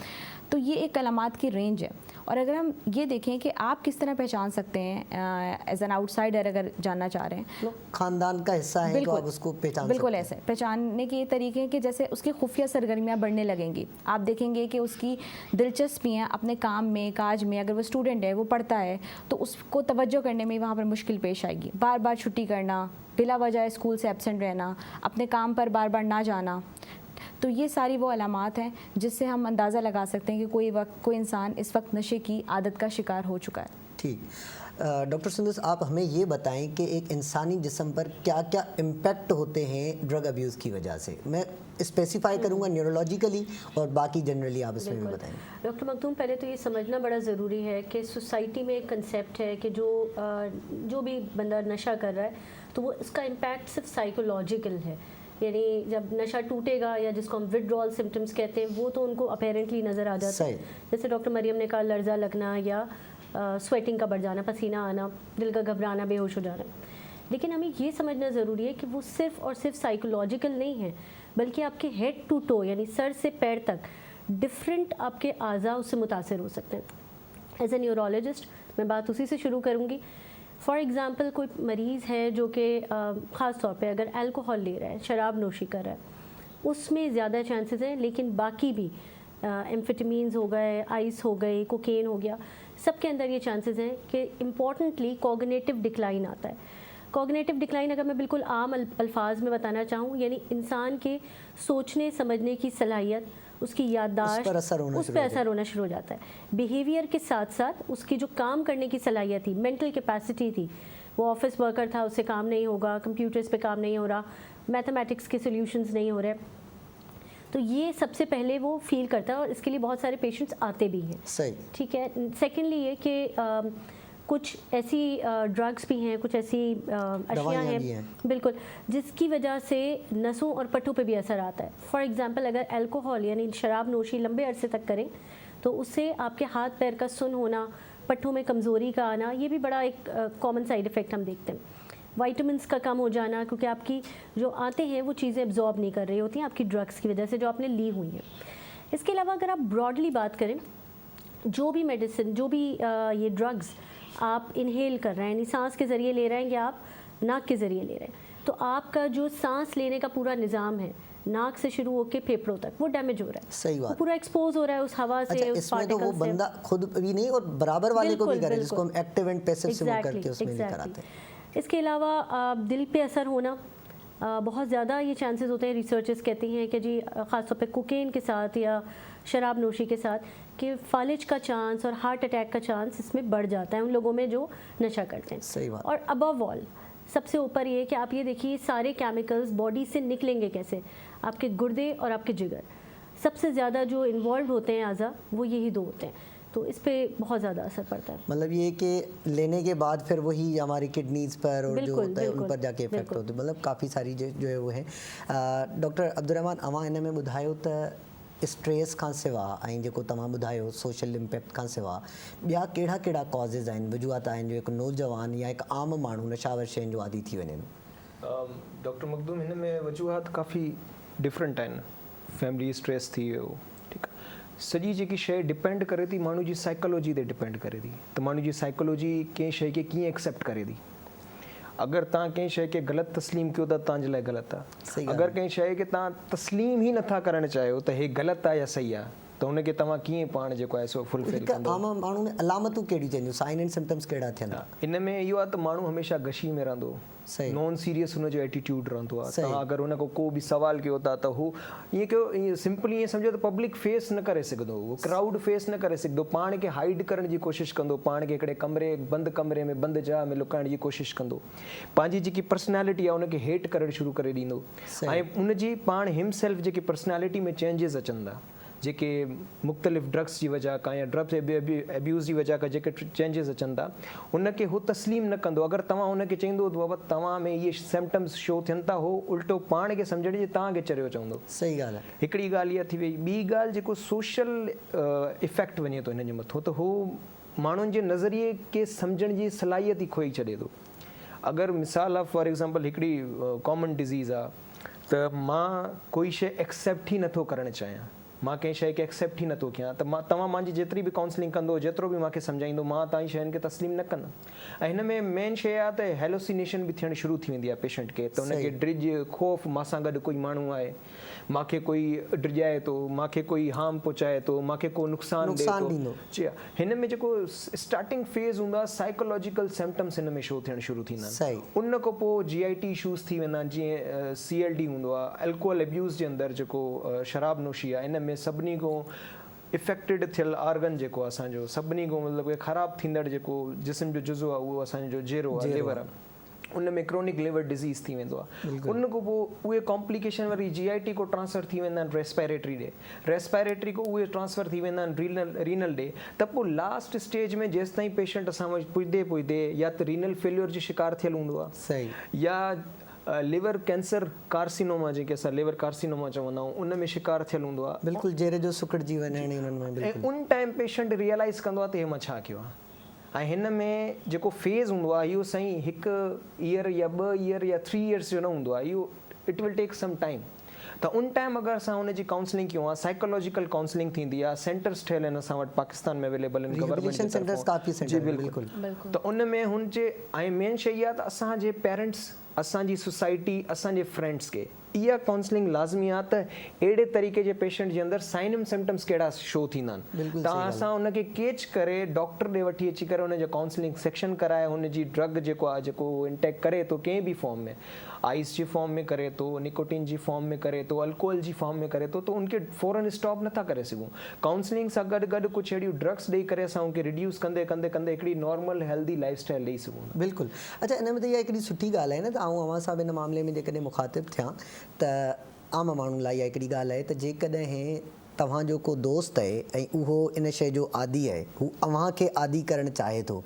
तो ये एक अलामात की रेंज है। और अगर हम ये देखें कि आप किस तरह पहचान सकते हैं एज एन आउटसाइडर, अगर जानना चाह रहे हैं, खानदान का हिस्सा है तो आप उसको पहचान बिल्कुल सकते हैं। ऐसे पहचानने के ये तरीके हैं कि जैसे उसकी खुफिया सरगर्मियाँ बढ़ने लगेंगी। आप देखेंगे कि उसकी दिलचस्पियाँ अपने काम में, काज में, अगर वो स्टूडेंट है, वो पढ़ता है, तो उसको तवज्जो करने में वहाँ पर मुश्किल पेश आएगी। बार बार छुट्टी करना, बिला वजह स्कूल से एब्सेंट रहना, अपने काम पर बार बार ना जाना, तो ये सारी वो अलामात हैं जिससे हम अंदाज़ा लगा सकते हैं कि कोई इंसान इस वक्त नशे की आदत का शिकार हो चुका है। ठीक। डॉक्टर सुंदस, आप हमें ये बताएं कि एक इंसानी जिस्म पर क्या क्या इम्पैक्ट होते हैं ड्रग अब्यूज़ की वजह से? मैं स्पेसिफाई करूंगा न्यूरोलॉजिकली और बाकी जनरली आप इसमें भी बताएं। डॉक्टर मखदूम, पहले तो ये समझना बड़ा ज़रूरी है कि सोसाइटी में एक कंसेप्ट है कि जो भी बंदा नशा कर रहा है तो वो इसका इम्पैक्ट सिर्फ साइकोलॉजिकल है। यानी जब नशा टूटेगा, या जिसको हम विड्रॉल सिम्टम्स कहते हैं, वो तो उनको अपेरेंटली नज़र आ जाता है। जैसे डॉक्टर मरियम ने कहा, लर्जा लगना या स्वेटिंग का बढ़ जाना, पसीना आना, दिल का घबराना, बेहोश हो जाना। लेकिन हमें ये समझना ज़रूरी है कि वो सिर्फ़ और सिर्फ साइकोलॉजिकल नहीं है, बल्कि आपके हेड टू टो यानी सर से पैर तक डिफरेंट आपके आज़ा उससे मुतासर हो सकते हैं। एज ए न्यूरोलॉजिस्ट मैं बात उसी से शुरू करूँगी। फॉर एग्ज़ाम्पल, कोई मरीज़ है जो कि ख़ास तौर पे अगर अल्कोहल ले रहा है, शराब नोशी कर रहा है, उसमें ज़्यादा चांसेस हैं। लेकिन बाकी भी एम्फेटामीन्स हो गए, आइस हो गई, कोकेन हो गया, सब के अंदर ये चांसेस हैं कि इम्पॉर्टेंटली कॉग्निटिव डिक्लाइन आता है। कॉग्निटिव डिक्लाइन अगर मैं बिल्कुल आम अल्फाज में बताना चाहूँ, यानी इंसान के सोचने समझने की सलाहियत, उसकी याददाश्त, उस पर असर होना शुरू हो जाता है। बिहेवियर के साथ साथ उसकी जो काम करने की सलाहियत थी, मेंटल कैपेसिटी थी, वो ऑफिस वर्कर था, उससे काम नहीं होगा, कंप्यूटर्स पे काम नहीं हो रहा, मैथमेटिक्स के सॉल्यूशंस नहीं हो रहे, तो ये सबसे पहले वो फील करता है और इसके लिए बहुत सारे पेशेंट्स आते भी हैं। सही। ठीक है। सेकेंडली ये कि कुछ ऐसी ड्रग्स भी हैं, कुछ ऐसी अशिया हैं बिल्कुल, जिसकी वजह से नसों और पट्टों पे भी असर आता है। फॉर एग्जांपल, अगर अल्कोहल यानी शराब नोशी लंबे अरसे तक करें तो उससे आपके हाथ पैर का सुन होना, पट्टों में कमज़ोरी का आना, ये भी बड़ा एक कॉमन साइड इफ़ेक्ट हम देखते हैं। वाइटामिन्स का कम हो जाना, क्योंकि आपकी जो आते हैं वो चीज़ें एब्जॉर्ब नहीं कर रही होती हैं आपकी ड्रग्स की वजह से जो आपने ली हुई हैं। इसके अलावा अगर आप ब्रॉडली बात करें, जो भी मेडिसिन, जो भी ये ड्रग्स आप इनहेल कर रहे हैं, यानी सांस के ज़रिए ले रहे हैं या आप नाक के ज़रिए ले रहे हैं, तो आपका जो सांस लेने का पूरा निज़ाम है, नाक से शुरू होकर फेफड़ों तक, वो डैमेज हो रहा है। सही बात। पूरा एक्सपोज हो रहा है उस हवा से, अच्छा, उस इसमें तो वो बंदा खुद भी नहीं और बराबर वाले को भी करे, जिसको हम एक्टिव एंड पैसिव से वो करके उसमें भी कराते हैं। इसके अलावा दिल पे असर होना, बहुत ज़्यादा ये चांसेस होते हैं। रिसर्चर्स कहती हैं कि जी ख़ासतौर पे कोकेन के साथ या शराब नोशी के साथ कि फालिज का चांस और हार्ट अटैक का चांस इसमें बढ़ जाता है उन लोगों में जो नशा करते हैं। सही बात। और अबव ऑल सबसे ऊपर ये कि आप ये देखिए सारे केमिकल्स बॉडी से निकलेंगे कैसे, आपके गुर्दे और आपके जिगर, सबसे ज़्यादा जो इन्वॉल्व होते हैं आज़ा वो यही दो होते हैं, तो इस पे बहुत ज़्यादा असर पड़ता है। मतलब ये कि लेने के बाद फिर वही हमारी किडनीज़ पर और जो होता है उन पर जाके इफेक्ट होता है, मतलब काफ़ी सारी जो है वो है। डॉक्टर अब्दुर्रहमान, अवां इन में ॿुधायो त स्ट्रेस खां सिवा ऐं जेको तव्हां ॿुधायो सोशल इम्पैक्ट खां सिवा ॿिया कहिड़ा कहिड़ा कॉज़िज़ आहिनि, वजूहात आहिनि जो हिकु नौजवान या हिकु आम माण्हू नशावर शयुनि जो आदी थी वञनि? डॉक्टर मखदूम, हिन में वजूहात काफ़ी डिफरेंट आहिनि। फैमिली स्ट्रेस थी वियो, ठीकु आहे, सॼी जेकी शइ डिपेंड करे थी माण्हू जी साइकोलॉजी ते डिपेंड करे थी, त माण्हू जी साइकोलॉजी कंहिं शइ खे कीअं एक्सेप्ट करे थी। अगरि तव्हां कंहिं शइ खे ग़लति तस्लीम कयो त तव्हांजे लाइ ग़लति सही आहे। ॻाल्हि अगरि कंहिं शइ खे तव्हां तस्लीम ई नथा करणु चाहियो त हे ग़लति आहे या सही आहे, त हुनखे तव्हां कीअं पाण जेको आहे सो फुलफिल हिकु कंदो। आम माण्हू में अलामतूं कहिड़ी चवंदियूं, साइन एंड सिम्टम्स कहिड़ा थियनि? इन में इहो आहे त माण्हू हमेशह गशी में रहंदो, सही। नॉन सीरियस हुनजो एटीट्यूड रहंदो आहे। सही। तव्हां अगरि हुन खां को बि सवाल कयो था त हू ईअं कयो, ईअं सिंपली ईअं सम्झो त पब्लिक फेस न करे सघंदो, उहो क्राउड फेस न करे सघंदो, पाण खे हाइड करण जी कोशिशि कंदो, पाण खे हिकिड़े कमरे में बंदि जाइ में लुकाइण जी कोशिशि कंदो, पंहिंजी जेकी पर्सनैलिटी आहे उनखे हेट करणु शुरू करे ॾींदो। ऐं उनजी पाण हिमसेल्फ जेकी पर्सनैलिटी में चेंजिस अचनि था, जेके मुख़्तलिफ़ ड्रग्स जी वजह खां या ड्रग्स एब्यूज़ जी वजह खां जेके चेंजिस अचनि था उनखे हू तस्लीम न कंदो। अगरि तव्हां हुनखे चईंदो त बाबा तव्हां में इहे सिम्टम्स शो थियनि था, हो उल्टो पाण खे सम्झण जी तव्हांखे चरियो चवंदो। सही ॻाल्हि आहे। हिकिड़ी ॻाल्हि इहा थी वई। ॿी ॻाल्हि जेको सोशल इफेक्ट वञे थो हिन जे मथां, त हू माण्हुनि जे नज़रिए खे सम्झण जी सलाहियत ई खोई छॾे थो। अगरि मिसाल आहे फॉर एग्ज़ाम्पल हिकिड़ी कॉमन डिज़ीज़ आहे त मां कोई शइ एक्सेप्ट ई नथो करणु चाहियां, मां कंहिं शइ खे एक्सेप्ट ई नथो कयां, त तव्हां मुंहिंजी जेतिरी बि काउंसलिंग कंदो, जेतिरो बि मूंखे सम्झाईंदो, मां तव्हांजी शयुनि खे तस्लीम न कंदुमि। ऐं हिन में मेन शइ आहे त हेलोसिनेशन बि थियणु शुरू थी वेंदी आहे पेशेंट खे, त हुनखे ड्रिज ख़ौफ़, मां सां गॾु कोई माण्हू आहे, मूंखे कोई ड्रिजाए थो, मूंखे कोई हार्म पहुचाए थो, मूंखे को नुक़सानु ॾींदो। हिन में जेको स्टार्टिंग फेज़ हूंदो आहे साइकोलॉजिकल सिम्टम्स हिन में शो थियणु शुरू थींदा आहिनि। उन खां पोइ GIT इशूज़ थी वेंदा आहिनि, जीअं CLD हूंदो आहे, अल्कोहल एब्यूज़ जे अंदरि जेको शराब नोशी आहे, इन में सभिनी खां इफेक्टेड थियल ऑर्गन जेको आहे असांजो, सभिनी खां मतिलबु ख़राबु थींदड़ जेको जिस्म जो जुज़ो आहे उहो असांजो जेरो आहे, लिवर आहे, उन में क्रोनिक लिवर डिज़ीज़ थी वेंदो आहे। उन खां पोइ उहे कॉम्प्लिकेशन वरी GIT को ट्रांसफ़र थी वेंदा आहिनि रेस्पिरेटरी ॾे, रेस्पिरेटरी को उहे ट्रांसफ़र थी वेंदा आहिनि रीनल ॾे, त पोइ लास्ट स्टेज में जेसि ताईं पेशेंट असां वटि पुॼंदे या त रीनल फेल्योर जो शिकार थियल हूंदो आहे, सही, या लिवर कैंसर कार्सिनोमा जेके असां लिवर कार्सिनोमा चवंदा आहियूं उन में शिकार थियल हूंदो आहे, बिल्कुलु जेरे जो सुकड़जी वञण उन्हनि में। ऐं उन टाइम पेशेंट रियलाइज़ कंदो आहे त हे मां छा कयो आहे। ऐं हिन में जेको फेज़ हूंदो आहे इहो साईं 1 ईयर या 2 ईयर या 3 ईयर्स जो न हूंदो आहे, इहो it will take some time. त उन टाइम अगरि असां हुनजी काउंसलिंग कयूं आहे, साइकोलॉजिकल काउंसलिंग थींदी आहे, सेंटर्स ठहियल आहिनि असां वटि पाकिस्तान में अवेलेबल आहिनि, गवर्नमेंट सेंटर्स काफ़ी सेंटर, बिल्कुलु। त उन में हुनजे ऐं मेन शइ इहा त असांजे पेरेंट्स, असांजी सोसाइटी, असांजे फ्रेंड्स खे इहा काउंसलिंग लाज़मी आहे त अहिड़े तरीक़े जे पेशेंट जे अंदरि साइन एंड सिम्टम्स कहिड़ा शो थींदा आहिनि, त असां हुनखे कैच करे डॉक्टर ॾे वठी अची करे हुनजो काउंसलिंग सेक्शन कराए, हुनजी ड्रग जेको आहे जेको इंटेक करे थो कंहिं बि फॉर्म में, आइस जी फॉर्म में करे थो, निकोटीन जी फॉर्म में करे थो, अल्कोहल जी फॉर्म में करे थो, त उनखे फ़ौरन स्टॉप नथा करे सघूं। काउंसलिंग सां गॾु गॾु कुझु अहिड़ियूं ड्रग्स ॾेई करे असां उनखे रिड्यूस कंदे कंदे कंदे हिकिड़ी नॉर्मल हेल्दी लाइफ स्टाइल ॾेई सघूं। बिल्कुलु। अच्छा, इन में त इहा हिकिड़ी सुठी ॻाल्हि आहे न, त आउं अव्हां सां बि हिन मामले में जेकॾहिं मुखातिब थियां त आम माण्हुनि लाइ इहा हिकिड़ी ॻाल्हि आहे त जेकॾहिं तव्हांजो को दोस्त आहे ऐं उहो इन शइ जो आदी आहे, हू अव्हांखे आदी करणु चाहे थो,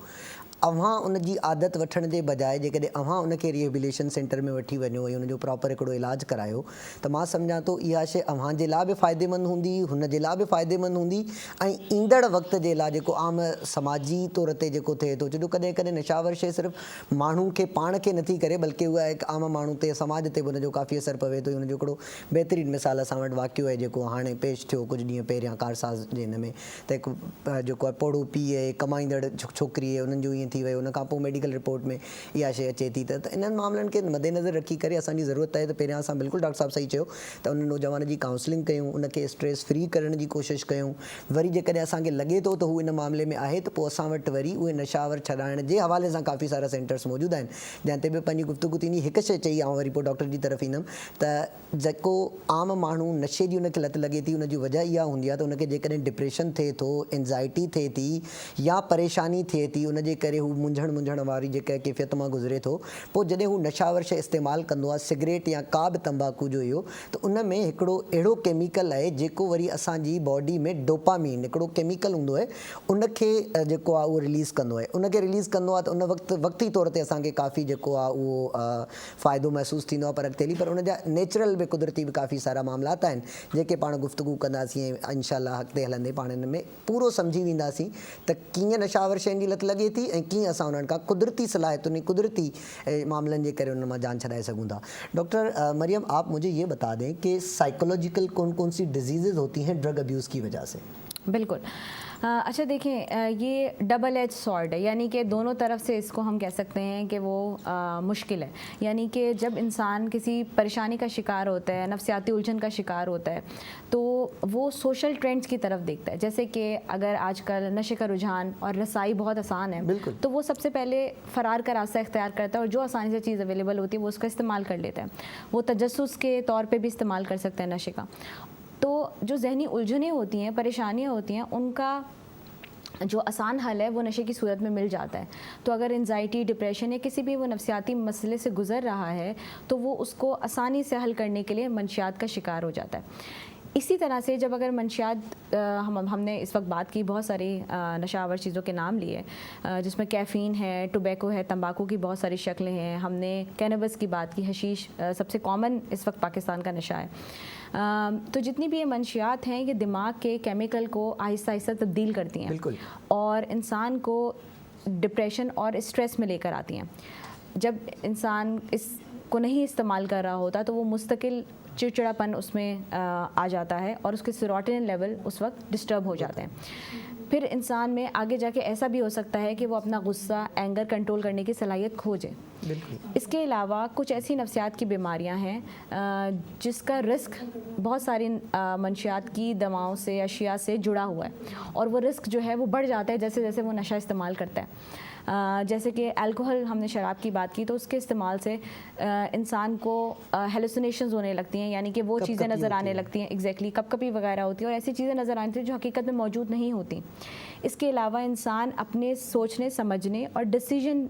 अव्हां उनजी आदत वठण जे बजाए जेकॾहिं अव्हां उनखे रिहेबिलिटेशन सेंटर में वठी वञो ऐं उनजो प्रॉपर हिकिड़ो इलाजु करायो, त मां सम्झां थो इहा शइ अव्हां जे लाइ बि फ़ाइदेमंद हूंदी, हुन जे लाइ बि फ़ाइदेमंद हूंदी, ऐं ईंदड़ वक़्त जे लाइ जेको आम समाजी तौर ते जेको थिए थो, छो कॾहिं कॾहिं नशावर शइ सिर्फ़ु माण्हू खे पाण खे नथी करे, बल्कि उहा हिकु आम माण्हू ते, समाज ते बि उनजो काफ़ी असरु पवे थो। उनजो हिकिड़ो बहितरीनु मिसाल असां वटि वाक़ियो आहे जेको हाणे पेश थियो कुझु ॾींहं पहिरियां कारसाज़ जे हिन में, त हिकु जेको आहे पोड़ो पीए कमाईंदड़ छोकिरी आहे, उन्हनि जो ईअं थी वियो, उन खां पोइ मेडिकल रिपोर्ट में इहा शइ अचे थी। त इन्हनि मामलनि खे मद्देनज़र रखी करे असांजी ज़रूरत आहे त पहिरियां असां बिल्कुलु डॉक्टर साहिबु सही चयो त उन नौजवान जी काउंसलिंग कयूं, उनखे स्ट्रेस फ्री करण जी कोशिशि कयूं, वरी जेकॾहिं असांखे लॻे थो त हू इन मामले में आहे त पोइ असां वटि वरी उहे नशावर छॾाइण जे हवाले सां काफ़ी सारा सेंटर्स मौजूदु आहिनि, जंहिं ते बि पंहिंजी गुफ़्तगू थींदी। हिकु शइ चई, ऐं वरी पोइ डॉक्टर जी तरफ़ ईंदुमि, त जेको आम माण्हू नशे जी उनखे लत लॻे थी, उनजी वजह इहा हूंदी आहे त उनखे जेकॾहिं डिप्रेशन थिए थो, एंज़ाइटी थिए थी या परेशानी थिए थी, उनजे करे हू मुंझण वारी जेका कैफ़ियत मां गुज़रे थो, पोइ जॾहिं हू नशावर शइ इस्तेमालु कंदो आहे, सिगरेट या का बि तंबाकू जो इहो, त उन में हिकिड़ो अहिड़ो केमिकल आहे जेको वरी असांजी बॉडी में डोपामीन हिकिड़ो केमिकल हूंदो आहे, उनखे जेको आहे उहो रिलीज़ कंदो आहे। उनखे रिलीज़ कंदो आहे त उन वक़्ती तौर ते असांखे काफ़ी जेको आहे उहो फ़ाइदो महसूसु थींदो आहे, पर अॻिते हली पर उनजा नेचुरल बि कुदरती बि काफ़ी सारा मामलात आहिनि जेके पाण गुफ़्तगू कंदासीं ऐं इंशाअल्लाह अॻिते हलंदे पाण हिन में पूरो सम्झी वेंदासीं त कीअं नशावर शयुनि जी लत लॻे थी ऐं कीअं असां उन्हनि खां कुदरती सलाहियतुनि, कुदरती मामलनि जे करे उन मां जान छॾाए सघूं था। डॉक्टर मरियम, आप मुझे ये बता दें कि साइकोलॉजिकल कौन कौन सी डिजीज़ेज़ होती हैं ड्रग अब्यूज़ की वजह से? बिल्कुल। अच्छा देखें, ये डबल एज सॉर्ड है, यानी कि दोनों तरफ से इसको हम कह सकते हैं कि वो मुश्किल है। यानी कि जब इंसान किसी परेशानी का शिकार होता है, नफ्सियाती उलझन का शिकार होता है, तो वो सोशल ट्रेंड्स की तरफ देखता है। जैसे कि अगर आजकल नशे का रुझान और रसाई बहुत आसान है, तो वो सबसे पहले फ़रार का रास्ता इख्तियार करता है और जो आसानी से चीज़ अवेलेबल होती है वो उसका इस्तेमाल कर लेता है। वो तजस्सुस के तौर पे भी इस्तेमाल कर सकता है नशे का। तो जो जहनी उलझनें होती हैं, परेशानियाँ होती हैं, उनका जो आसान हल है वो नशे की सूरत में मिल जाता है। तो अगर एंजाइटी, डिप्रेशन या किसी भी वो नफ्सियाती मसले से गुज़र रहा है तो वो उसको आसानी से हल करने के लिए मंशियात का शिकार हो जाता है। इसी तरह से जब अगर मंशियात हमने इस वक्त बात की, बहुत सारी नशावर चीज़ों के नाम लिए, जिसमें कैफ़ीन है, टोबैको है, तंबाकू की बहुत सारी शक्लें हैं, हमने कैनबिस की बात की, हशीश सबसे कॉमन इस वक्त पाकिस्तान का नशा है। तो जितनी भी ये मंशियात हैं ये दिमाग के केमिकल को आहिस्ता आहिस्ता तब्दील करती हैं और इंसान को डिप्रेशन और स्ट्रेस में लेकर आती हैं। जब इंसान इसको नहीं इस्तेमाल कर रहा होता तो वो मुस्तकिल चिड़चिड़ापन उसमें आ जाता है और उसके सेरोटोनिन लेवल उस वक्त डिस्टर्ब हो जाते हैं। फिर इंसान में आगे जाके ऐसा भी हो सकता है कि वो अपना गुस्सा, एंगर कंट्रोल करने की सलाहियत खोजे। इसके अलावा कुछ ऐसी नफ्सियात की बीमारियां हैं जिसका रिस्क बहुत सारी मंशियात की दवाओं से, अशिया से जुड़ा हुआ है और वो रिस्क जो है वो बढ़ जाता है जैसे जैसे वो नशा इस्तेमाल करता है। जैसे कि अल्कोहल, हमने शराब की बात की, तो उसके इस्तेमाल से इंसान को हेलुसिनेशंस होने लगती हैं, यानी कि वो चीज़ें नज़र आने लगती हैं, एग्जैक्टली कपकपी वगैरह होती है और ऐसी चीज़ें नज़र आती हैं जो हकीकत में मौजूद नहीं होती। इसके अलावा इंसान अपने सोचने, समझने और डिसीजन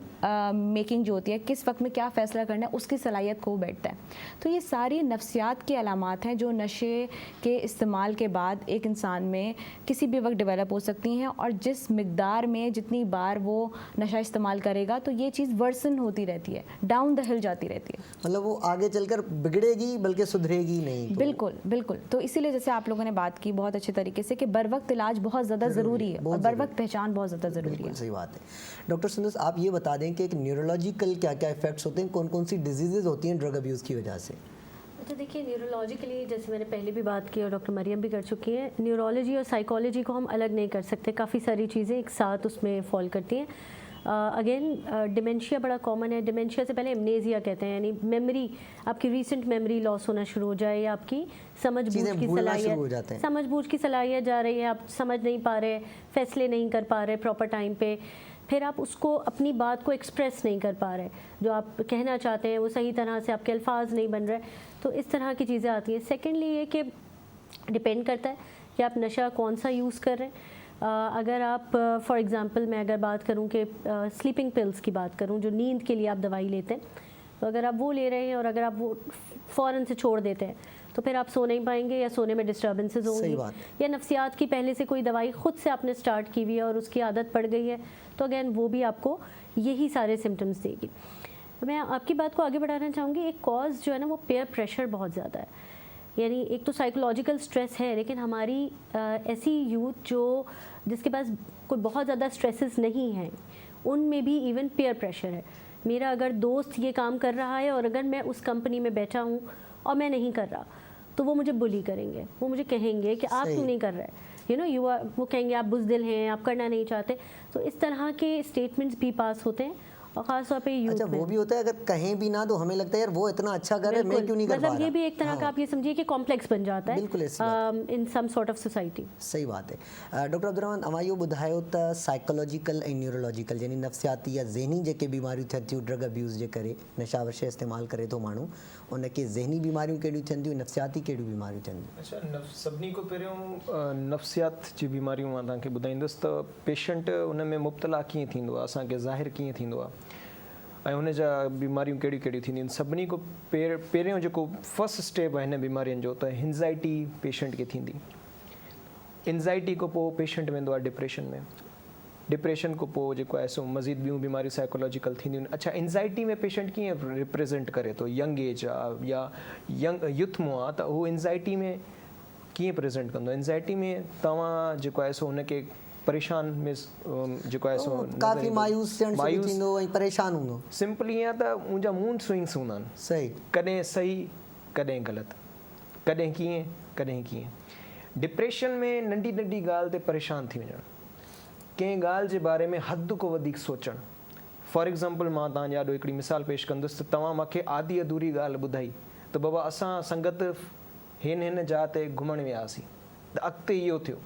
मेकिंग जो होती है, किस वक्त में क्या फ़ैसला करना है, उसकी सलाहियत खो बैठता है। तो ये सारी नफ्सियात की अलामात हैं जो नशे के इस्तेमाल के बाद एक इंसान में किसी भी वक्त डेवलप हो सकती हैं और जिस मिकदार में जितनी बार वो नशा इस्तेमाल करेगा तो ये चीज़ वर्सन होती रहती है, डाउन द हिल जाती रहती है। मतलब वो आगे चलकर बिगड़ेगी बल्कि सुधरेगी नहीं। बिल्कुल बिल्कुल। तो इसीलिए जैसे आप लोगों ने बात की बहुत अच्छे तरीके से कि बर वक्त इलाज बहुत ज़्यादा ज़रूरी है और बर वक्त पहचान बहुत ज़्यादा ज़रूरी है। सही बात है। डॉक्टर सुंदस, आप ये बता दें कि एक न्यूरोलॉजिकल क्या क्या इफेक्ट्स होते हैं, कौन कौन सी डिजीज़ेज होती हैं ड्रग अब्यूज़ की वजह से? अच्छा देखिए, न्यूरोलॉजिकली जैसे मैंने पहले भी बात की और डॉक्टर मरियम भी कर चुकी हैं, न्यूरोलॉजी और साइकोलॉजी को हम अलग नहीं कर सकते। काफ़ी सारी चीज़ें एक साथ उसमें फॉल करती हैं। अगेन डिमेंशिया बड़ा कॉमन है। डिमेंशिया से पहले एमनेजिया कहते हैं, यानी मेमोरी, आपकी रीसेंट मेमोरी लॉस होना शुरू हो जाए या आपकी समझबूझ की सलाहियत जा रही है, आप समझ नहीं पा रहे, फैसले नहीं कर पा रहे प्रॉपर टाइम पे, फिर आप उसको अपनी बात को एक्सप्रेस नहीं कर पा रहे, जो आप कहना चाहते हैं वो सही तरह से आपके अल्फाज नहीं बन रहे, तो इस तरह की चीज़ें आती हैं। सेकेंडली ये कि डिपेंड करता है कि आप नशा कौन सा यूज़ कर रहे हैं। अगर आप फॉर एग्ज़ाम्पल मैं अगर बात करूं कि स्लीपिंग पिल्स की बात करूं, जो नींद के लिए आप दवाई लेते हैं, तो अगर आप वो ले रहे हैं और अगर आप वो फ़ौरन से छोड़ देते हैं तो फिर आप सो नहीं पाएंगे या सोने में डिस्टर्बेंसेस होंगी, या नफ्सियात की पहले से कोई दवाई खुद से आपने स्टार्ट की हुई है और उसकी आदत पड़ गई है, तो अगेन वो भी आपको यही सारे सिम्टम्स देगी। मैं आपकी बात को आगे बढ़ाना चाहूँगी। एक कॉज जो है ना वो पेयर प्रेशर बहुत ज़्यादा है, यानी एक तो साइकोलॉजिकल स्ट्रेस है, लेकिन हमारी ऐसी यूथ जिसके पास कोई बहुत ज़्यादा स्ट्रेसेस नहीं हैं, उनमें भी इवन पेयर प्रेशर है। मेरा अगर दोस्त ये काम कर रहा है और अगर मैं उस कंपनी में बैठा हूँ और मैं नहीं कर रहा, तो वो मुझे बुली करेंगे, वो मुझे कहेंगे कि आप क्यों नहीं कर रहे, यू आर, वो कहेंगे आप बुज़दिल हैं, आप करना नहीं चाहते। तो इस तरह के स्टेटमेंट्स भी पास होते हैं और ख़ास तौर पे यूथ में। वो भी होता है, अगर कहीं भी ना तो हमें लगता है यार वो इतना अच्छा कर रहे हैं, मैं क्यों नहीं कर पा रहा। मतलब ये भी एक तरह का आप ये समझिए कि कॉम्प्लेक्स बन जाता है इन सम सॉर्ट ऑफ सोसाइटी। सही बात है। डॉक्टर अब्दुर्रहमान, अमा यो ॿुधायो त साइकोलॉजिकल ऐं न्यूरोलॉजिकल यानी नफ्सियाती या ज़हनी जेके बीमारियूं थियनि थियूं ड्रग अब्यूज़ जे करे, नशा शइ इस्तेमालु करे थो माण्हू, उनखे ज़हनी बीमारियूं कहिड़ियूं थियनि थियूं, नफ्सियाती कहिड़ियूं बीमारियूं थियनि थियूं? अच्छा, सभिनी खां पहिरियों नफ्सियात जी बीमारियूं मां तव्हांखे ॿुधाईंदुसि त पेशेंट उन में मुब्तला कीअं थींदो आहे, असांखे ज़ाहिर कीअं थींदो आहे ऐं उन जा बीमारियूं कहिड़ियूं कहिड़ियूं थींदियूं आहिनि। सभिनी खां पहिरियों जेको फर्स्ट स्टेप आहे हिन बीमारियुनि जो, त एंज़ाइटी पेशेंट खे थींदी। एंज़ाइटी खां पोइ पेशेंट वेंदो आहे डिप्रेशन में, डिप्रेशन खां पोइ जेको आहे सो मज़ीद ॿियूं बीमारियूं साइकोलॉजिकल थींदियूं आहिनि। अच्छा, एंज़ाइटी में पेशेंट कीअं रिप्रेज़ेंट करे थो, यंग एज आहे या यंग यूथ में आहे, त उहो एंज़ाइटी में कीअं प्रेज़ेंट कंदो। एंज़ाइटी में तव्हां जेको आहे सो हुनखे परेशान में जेको आहे सो काफ़ी मायूस थींदो ऐं परेशान हूंदो। सिंपली ईअं त मुंहिंजा मूड स्विंग्स हूंदा आहिनि, सही, कॾहिं सही कॾहिं ग़लति, कॾहिं कीअं कॾहिं कीअं। डिप्रेशन में नंढी नंढी ॻाल्हि ते परेशान थी वञणु, कंहिं ॻाल्हि जे बारे में हद को वधीक सोचणु. फॉर एग्ज़ाम्पल मां तव्हांजे आॾो हिकिड़ी मिसाल पेश कंदुसि त तव्हां मूंखे आधी अधूरी ॻाल्हि ॿुधाई त बाबा असां संगत हिन जाइ ते घुमणु वियासीं त अॻिते इहो थियो,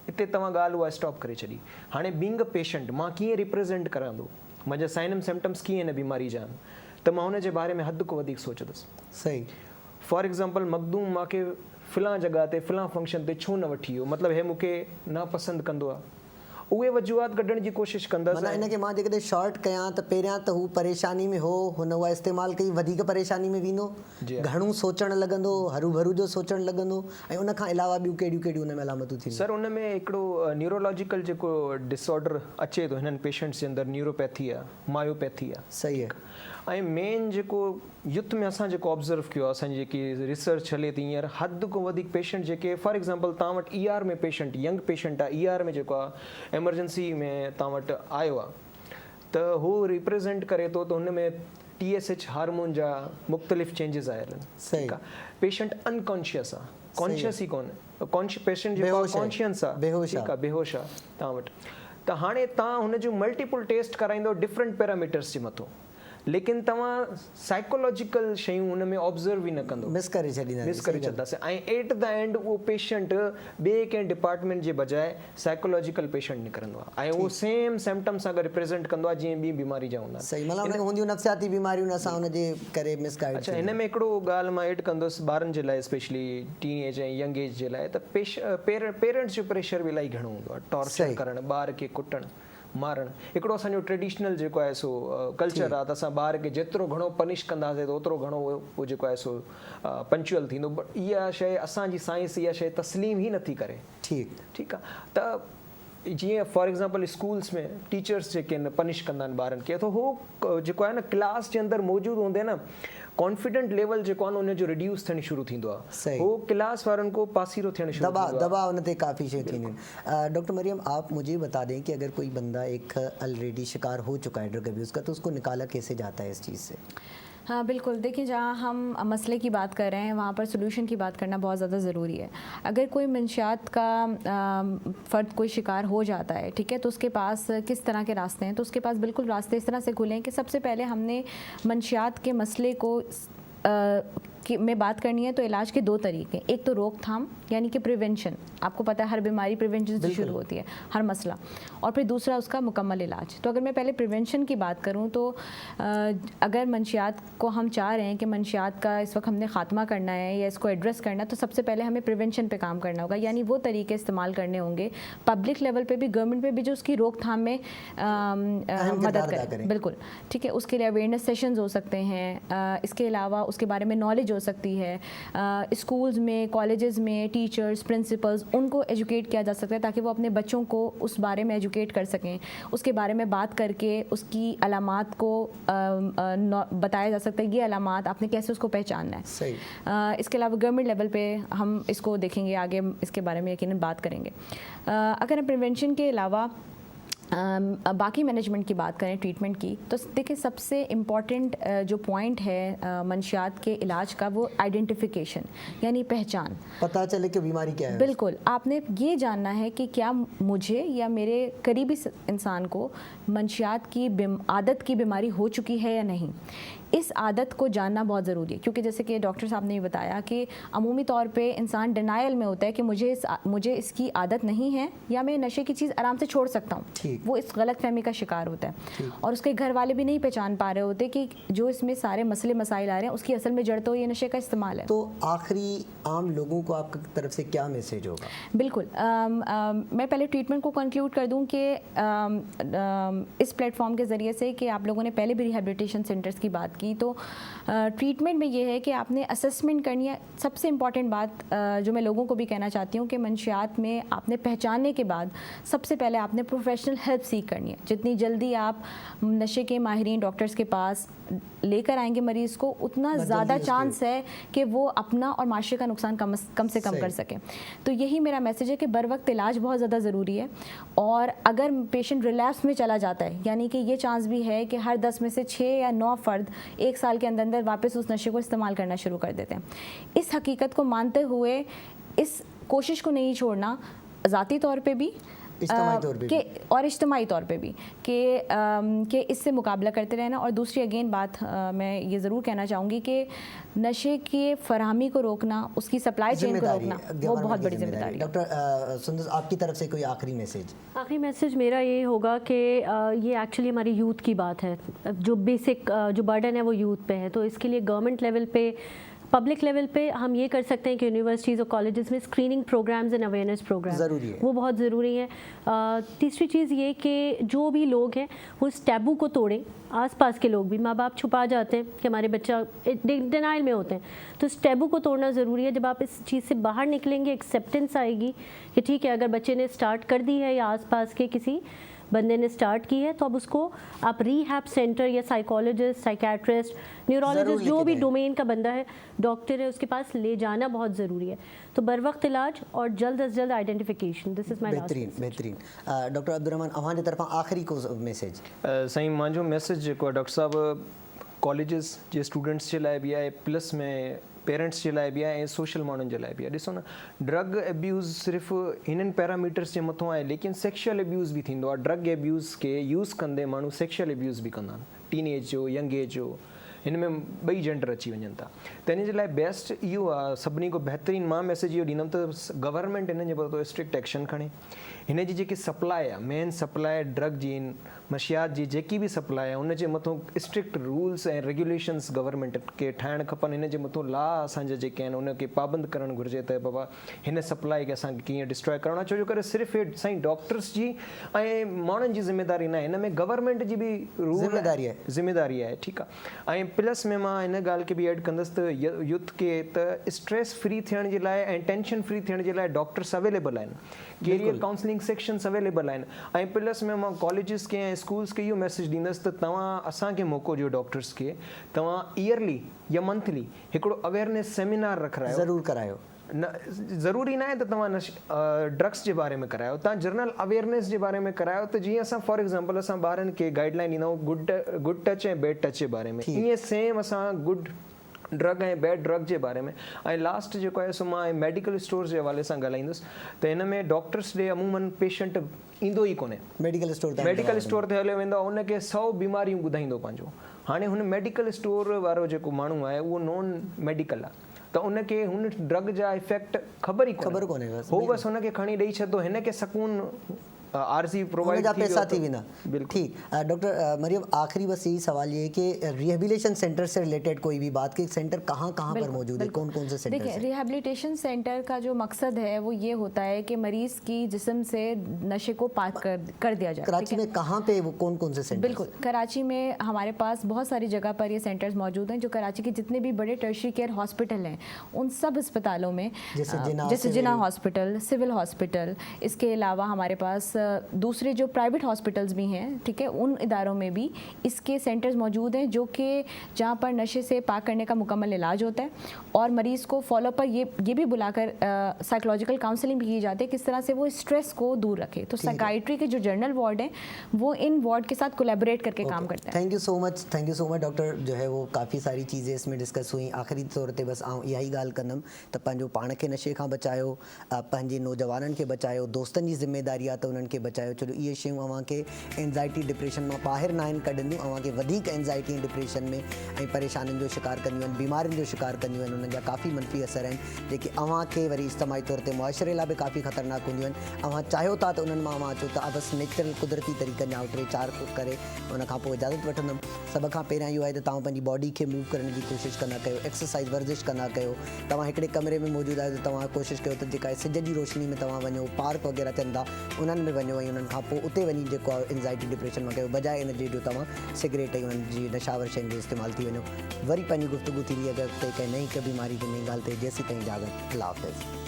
हिते तव्हां ॻाल्हि उहा स्टॉप करे छॾी. हाणे बीइंग अ पेशेंट मां कीअं रिप्रेज़ेंट करंदो, मुंहिंजा साइन एंड सिम्टम्स कीअं हिन बीमारी जा आहिनि, त मां हुन जे बारे में हद को वधीक सोचंदुसि. सही. फॉर एग्ज़ाम्पल मखदूम मूंखे फ़िलां जॻह ते फ़िलां फंक्शन ते छो न वठी वियो, मतिलबु हे मूंखे नापसंदि कंदो आहे, उहे वजूहात कढण जी कोशिशि कंदसि. माना इनखे मां जेकॾहिं शॉर्ट कयां त पहिरियां त हू परेशानी में हो, हुन उहा इस्तेमालु कई, वधीक परेशानी में वेंदो, घणो सोचणु लॻंदो, हरू भरू जो सोचणु लॻंदो, ऐं उन खां अलावा ॿियूं कहिड़ियूं कहिड़ियूं हुन में अलामतूं थींदियूं. सर उन में हिकिड़ो न्यूरोलॉजिकल जेको डिसऑर्डर अचे थो हिननि पेशेंट्स जे अंदरि, न्यूरोपैथी आहे, मायोपैथी आहे. सही आहे. ऐं मेन जेको युथ में असां जेको ऑब्ज़र्व कयो आहे, असांजी जेकी रिसर्च हले थी हींअर, हद को वधीक पेशेंट जेके फॉर एग्ज़ाम्पल तव्हां वटि ER में पेशेंट, यंग पेशेंट आहे, ER में जेको आहे एमरजेंसी में तव्हां वटि आयो आहे, त हू रिप्रेज़ेंट करे थो त हुन में TSH हार्मोन जा मुख़्तलिफ़ चेंजिस आयल आहिनि. ठीकु आहे. पेशेंट अनकॉन्शियस आहे, कॉन्शियस ई कोन्हे, पेशेंट जेको कॉन्शियस आहे, ठीकु आहे, बेहोश आहे तव्हां वटि. त हाणे तव्हां हुन जूं मल्टीपल टेस्ट कराईंदो डिफरेंट पैरामीटर्स जे मथां, लेकिन तव्हां साइकोलॉजिकल शयूं हुन में ऑब्ज़र्व ई न कंदो, मिस करे छॾंदासीं. ऐं एट द एंड उहो पेशेंट ॿिए कंहिं डिपार्टमेंट जे बजाए साइकोलॉजिकल पेशेंट निकिरंदो आहे, ऐं उहो सेम सिम्टम्स सां गॾु रिप्रेज़ेंट कंदो आहे जीअं ॿी बीमारी जा हूंदा. सही, मतिलबु हूंदियूं नफ़्सियाती बीमारियूं असां हुनजे करे मिसगाइड. अच्छा, हिन में हिकिड़ो ॻाल्हि मां एड कंदुसि ॿारनि जे लाइ, स्पेशली टीन एज ऐं यंग एज जे लाइ, त पेरेंट्स जो प्रेशर बि इलाही घणो हूंदो आहे, टॉर्चर करणु, ॿार खे कुटणु, मारणु. हिकिड़ो असांजो ट्रेडिशनल जेको आहे सो कल्चर आहे, त असां ॿार खे जेतिरो घणो पनिश कंदासीं त ओतिरो घणो उहो जेको आहे सो पंक्चुअल थींदो. बट इहा शइ असांजी साइंस इहा शइ तस्लीम ई नथी करे. ठीकु आहे. त जीअं फॉर एग्ज़ाम्पल स्कूल्स में टीचर्स जेके आहिनि पनिश कंदा आहिनि ॿारनि खे, त उहो जेको आहे न क्लास जे अंदरि मौजूदु हूंदे न कॉन्फिडेंट लेवल जेको आहे न उनजो रिड्यूस थियणु शुरू थींदो आहे, उहो क्लास वारनि को पासीरो थियणु शुरू थींदो आहे, दबाव उन ते काफ़ी शयूं थींदियूं आहिनि. डॉक्टर मरियम, आप मुझे बता दें कि अगर कोई बंदा एक ऑलरेडी शिकार हो चुका है ड्रग अब्यूज़ का, तो उसको निकाला कैसे जाता है इस चीज़ से? हाँ बिल्कुल, देखिए जहाँ हम मसले की बात कर रहे हैं वहाँ पर सोल्यूशन की बात करना बहुत ज़्यादा ज़रूरी है. अगर कोई मंशियात का फ़र्द कोई शिकार हो जाता है, ठीक है, तो उसके पास किस तरह के रास्ते हैं, तो उसके पास बिल्कुल रास्ते इस तरह से खुले हैं कि सबसे पहले हमने मंशियात के मसले को में बात करनी है तो इलाज के दो तरीके, एक तो रोकथाम यानी कि प्रिवेंशन, आपको पता है हर बीमारी प्रिवेंशन से शुरू होती है, हर मसला, और फिर दूसरा उसका मुकम्मल इलाज. तो अगर मैं पहले प्रिवेंशन की बात करूं तो अगर मंशियात को हम चाह रहे हैं कि मंशियात का इस वक्त हमने ख़ात्मा करना है या इसको एड्रेस करना है, तो सबसे पहले हमें प्रिवेंशन पे काम करना होगा, यानी वो तरीके इस्तेमाल करने होंगे पब्लिक लेवल पे भी, गवर्नमेंट पे भी, जो उसकी रोकथाम में मदद करें. बिल्कुल ठीक है. उसके लिए अवेयरनेस सेशंस हो सकते हैं, इसके अलावा उसके बारे में नॉलेज हो सकती है, स्कूल्स में, कॉलेजेस में टीचर्स, प्रिंसिपल्स, उनको एजुकेट किया जा सकता है ताकि वो अपने बच्चों को उस बारे में एजुकेट कर सकें. उसके बारे में बात करके उसकी अलामात को बताया जा सकता है, ये अलामात आपने कैसे उसको पहचानना है. सही. इसके अलावा गवर्नमेंट लेवल पे हम इसको देखेंगे, आगे इसके बारे में यकीनन बात करेंगे. अगर हम प्रिवेंशन के अलावा बाकी मैनेजमेंट की बात करें, ट्रीटमेंट की, तो देखिए सबसे इम्पॉर्टेंट जो पॉइंट है मंशियात के इलाज का, वो आइडेंटिफिकेशन यानी पहचान, पता चले कि बीमारी क्या है. बिल्कुल. आपने ये जानना है कि क्या मुझे या मेरे करीबी इंसान को मंशियात की आदत की बीमारी हो चुकी है या नहीं. इस आदत को जानना बहुत ज़रूरी है, क्योंकि जैसे कि डॉक्टर साहब ने बताया कि अमूमी तौर पे इंसान डिनायल में होता है कि मुझे इसकी आदत नहीं है या मैं नशे की चीज़ आराम से छोड़ सकता हूँ. वो इस गलत फहमी का शिकार होता है, और उसके घर वाले भी नहीं पहचान पा रहे होते कि जो इसमें सारे मसले मसाइल आ रहे हैं उसकी असल में जड़ तो ये नशे का इस्तेमाल है. तो आखिरी आम लोगों को आपकी तरफ से क्या मैसेज होगा? बिल्कुल. मैं पहले ट्रीटमेंट को कंक्लूड कर दूँ कि इस प्लेटफॉर्म के ज़रिए से, कि आप लोगों ने पहले भी रिहैबिलिटेशन सेंटर्स की बात की, तो ट्रीटमेंट में ये है कि आपने असेसमेंट करनी है. सबसे इम्पॉर्टेंट बात जो मैं लोगों को भी कहना चाहती हूँ कि मंशियात में आपने पहचानने के बाद सबसे पहले आपने प्रोफेशनल हेल्प सीख करनी है. जितनी जल्दी आप नशे के माहिरीन डॉक्टर्स के पास लेकर आएंगे मरीज़ को, उतना ज़्यादा चांस है कि वो अपना और माशरे का नुकसान कम से कम कर सकें. तो यही मेरा मैसेज है कि बर वक्त इलाज बहुत ज़्यादा ज़रूरी है. और अगर पेशेंट रिलैप्स में चला जाता है, यानी कि ये चांस भी है कि हर 10 में से 6 या 9 फ़र्द 1 साल के अंदर वापस उस नशे को इस्तेमाल करना शुरू कर देते हैं. इस हकीकत को मानते हुए इस कोशिश को नहीं छोड़ना, ज़ाती तौर पे भी इज्तिमाई तौर पे भी। और इज्तिमाई तौर पे भी कि इससे मुकाबला करते रहना। और दूसरी अगेन बात मैं ये ज़रूर कहना चाहूँगी कि नशे की फराहमी को रोकना, उसकी सप्लाई चेन को रोकना, वो बहुत बड़ी जिम्मेदारी है। डॉक्टर सुंदर, आपकी तरफ से कोई आखिरी मैसेज? आखिरी मैसेज मेरा ये होगा कि ये एक्चुअली हमारी यूथ की बात है, जो बेसिक जो बर्डन है वो यूथ पे है। तो इसके लिए गवर्नमेंट लेवल पे, पब्लिक लेवल पे हम ये कर सकते हैं कि यूनिवर्सिटीज़ और कॉलेजेस में screening programmes and awareness programme ज़रूरी है, वो बहुत ज़रूरी है। तीसरी चीज़ ये कि जो भी लोग हैं वो इस टैबू को तोड़ें। आसपास के लोग भी, माँ बाप छुपा जाते हैं कि हमारे बच्चा डिनाइल में होते हैं, तो इस टैबू को तोड़ना ज़रूरी है। जब आप इस चीज़ से बाहर निकलेंगे, एक्सेप्टेंस आएगी कि ठीक है, अगर बच्चे ने स्टार्ट कर दी है या आसपास के किसी बंदे ने स्टार्ट की है, तो अब उसको आप रीहैब सेंटर या साइकोलॉजिस्ट, साइकेट्रिस्ट, न्यूरोलॉजिस्ट, जो भी डोमेन का बंदा है, डॉक्टर है, उसके पास ले जाना बहुत ज़रूरी है। तो बर वक्त इलाज और जल्द अज जल्द identification, this is my last. बेहतरीन। डॉक्टर अब्दुर्रहमान, अव्हांजे तरफ़ां आख़िरी को मैसेज? साईं, मुंहिंजो मैसेज जेको आहे डॉक्टर साहब, कॉलेजिस जे स्टूडेंट्स जे लाइ बि आहे, प्लस में पेरेंट्स जे लाइ बि आहे ऐं सोशल माण्हुनि जे लाइ बि आहे। ॾिसो न, ड्रग एब्यूज़ सिर्फ़ु हिननि पैरामीटर्स जे मथां आहे, लेकिन सेक्शुअल एब्यूज़ बि थींदो आहे। ड्रग एब्यूज़ खे यूज़ कंदे माण्हू सेक्शुअल एब्यूज़ बि कंदा आहिनि, टीन एज जो, यंग एज जो, हिन में ॿई जेंडर अची वञनि था। त हिन जे लाइ बेस्ट इहो आहे, सभिनी खां बहितरीनु मां मैसेज इहो ॾींदुमि त गवर्नमेंट हिन जे मथां स्ट्रिक्ट एक्शन खणे। हिन जी जेकी सप्लाई आहे, मेन सप्लाई ड्रग जी, मशियात जी जेकी बि सप्लाई आहे, उन जे मथां स्ट्रिक्ट रूल्स ऐं रेगुलेशन्स गवर्नमेंट खे ठाहिणु खपनि। हिन जे मथां लॉ असांजा जेके आहिनि उनखे पाबंद करणु घुरिजे त बाबा हिन सप्लाई खे असांखे कीअं डिस्ट्रॉय करणो आहे। छो जो करे सिर्फ़ु हे साईं डॉक्टर्स जी ऐं माण्हुनि जी ज़िम्मेदारी न आहे, हिन में गवर्नमेंट जी बि ज़िम्मेदारी आहे, ठीकु आहे। ऐं प्लस में मां हिन ॻाल्हि खे बि ऐड कंदुसि त यूथ खे त स्ट्रेस फ्री थियण जे लाइ ऐं टेंशन फ्री थियण जे लाइ डॉक्टर्स अवेलेबल आहिनि, कैरियर काउंसलिंग सेक्शन्स अवेलेबल आहिनि। ऐं प्लस में मां कॉलेजिस खे ऐं स्कूल्स खे इहो मैसेज ॾींदुसि त तव्हां असांखे मौक़ो ॾियो, डॉक्टर्स खे, तव्हां ईयरली या मंथली हिकिड़ो अवेयरनेस सेमिनार रखायो, ज़रूरु करायो। न ज़रूरी न आहे त तव्हां ड्रग्स जे बारे में करायो, तव्हां जनरल अवेयरनेस जे बारे में करायो। त जीअं असां फॉर एग्ज़ाम्पल असां ॿारनि खे गाइडलाइन ॾींदा आहियूं गुड टच ऐं बैड टच जे बारे में, ईअं सेम असां गुड ड्रग ऐं बैड ड्रग जे बारे में। ऐं लास्ट जेको आहे सो मां मेडिकल स्टोर्स जे हवाले सां ॻाल्हाईंदुसि त हिन में डॉक्टर्स ॾे अमूमन पेशेंट ईंदो ई कोन्हे, मेडिकल स्टोर ते हलियो वेंदो आहे, उनखे 100 बीमारियूं ॿुधाईंदो पंहिंजो। हाणे हुन मेडिकल स्टोर वारो जेको माण्हू आहे उहो नॉन मेडिकल आहे, त उनखे हुन ड्रग जा इफेक्ट ख़बर ई कोन्हे, हो बसि हुनखे खणी ॾेई छॾंदो, हिनखे सुकून आरसी प्रोवाइड पैसा थी वेंदा। ठीक। डॉक्टर मरियम, आखिरी बस यही सवाल ये है कि रिहेबिलिटेशन सेंटर से रिलेटेड कोई भी बात की, सेंटर कहाँ पर मौजूद है, कौन कौन से सेंटर? देखिए, रिहेबिलिटेशन सेंटर का जो मकसद है वो ये होता है कि मरीज़ की जिस्म से नशे को पाक कर दिया जाए। कराची में कहाँ पे वो कौन कौन से सेंटर? बिल्कुल, कराची में हमारे पास बहुत सारी जगह पर ये सेंटर्स मौजूद हैं। जो कराची के जितने भी बड़े टर्शरी केयर हॉस्पिटल हैं, उन सब अस्पतालों में, जैसे जिना हॉस्पिटल, सिविल हॉस्पिटल, इसके अलावा हमारे पास दूसरे जो प्राइवेट हॉस्पिटल्स भी हैं, ठीक है, उन इदारों में भी इसके सेंटर्स मौजूद हैं, जो कि जहाँ पर नशे से पाक करने का मुकम्मल इलाज होता है। और मरीज़ को फॉलोअप पर ये भी बुलाकर साइकोलॉजिकल काउंसलिंग भी की जाती है, किस तरह से वो स्ट्रेस को दूर रखे। तो साइकाइट्री के जो जनरल वार्ड हैं वो इन वार्ड के साथ कोलैबोरेट करके काम करते हैं। Thank you so much doctor. जो है वो काफ़ी सारी चीज़ें इसमें डिस्कस हुई। आख़िरी तौर ते बस आउं इहा ई ॻाल्हि कंदुमि त पंहिंजो पाण खे नशे खां बचायो, पंहिंजे नौजवाननि खे बचायो, दोस्तनि जी ज़िम्मेदारी आहे त उन्हनि खे बचायो। छो जो इहे शयूं अव्हांखे एंज़ाइटी डिप्रेशन मां ॿाहिरि न आहिनि कढंदियूं, अव्हांखे वधीक एंज़ाइटी ऐं डिप्रेशन में ऐं परेशानियुनि जो शिकार कंदियूं आहिनि, बीमारियुनि जो शिकार कंदियूं आहिनि। उन्हनि जा काफ़ी मनफ़ी असर आहिनि जेके अव्हांखे वरी इज्तिमाई तौर ते मुआशरे लाइ बि काफ़ी ख़तरनाक हूंदियूं आहिनि। अव्हां चाहियो था त उन्हनि मां अव्हां अचो त बसि नेचुरल कुदरती तरीक़नि जा 3-4 करे उन खां पोइ इजाज़त वठंदुमि। सभ खां पहिरियां इहो आहे त तव्हां पंहिंजी बॉडी खे मूव करण जी कोशिशि कंदा कयो, एक्सरसाइज़ वर्जिश कंदा कयो। तव्हां हिकिड़े कमरे में मौजूदु आहियो त तव्हां कोशिशि कयो त जेका सिज जी रोशनी में तव्हां वञो, पार्क वग़ैरह थियनि था उन्हनि में वञो, ऐं उन्हनि खां पोइ उते वञी जेको आहे एंज़ाइटी डिप्रेशन में कयो, बजाए इन जे जो तव्हां सिगरेट ऐं उन्हनि जी नशावर शयुनि जो इस्तेमालु थी वञो। वरी पंहिंजी गुफ़्तगू थींदी अगरि कंहिं नई का बीमारी जी नई ॻाल्हि ते, जेसीं ताईं इजाज़त, अल्लाह हाफ़िज़।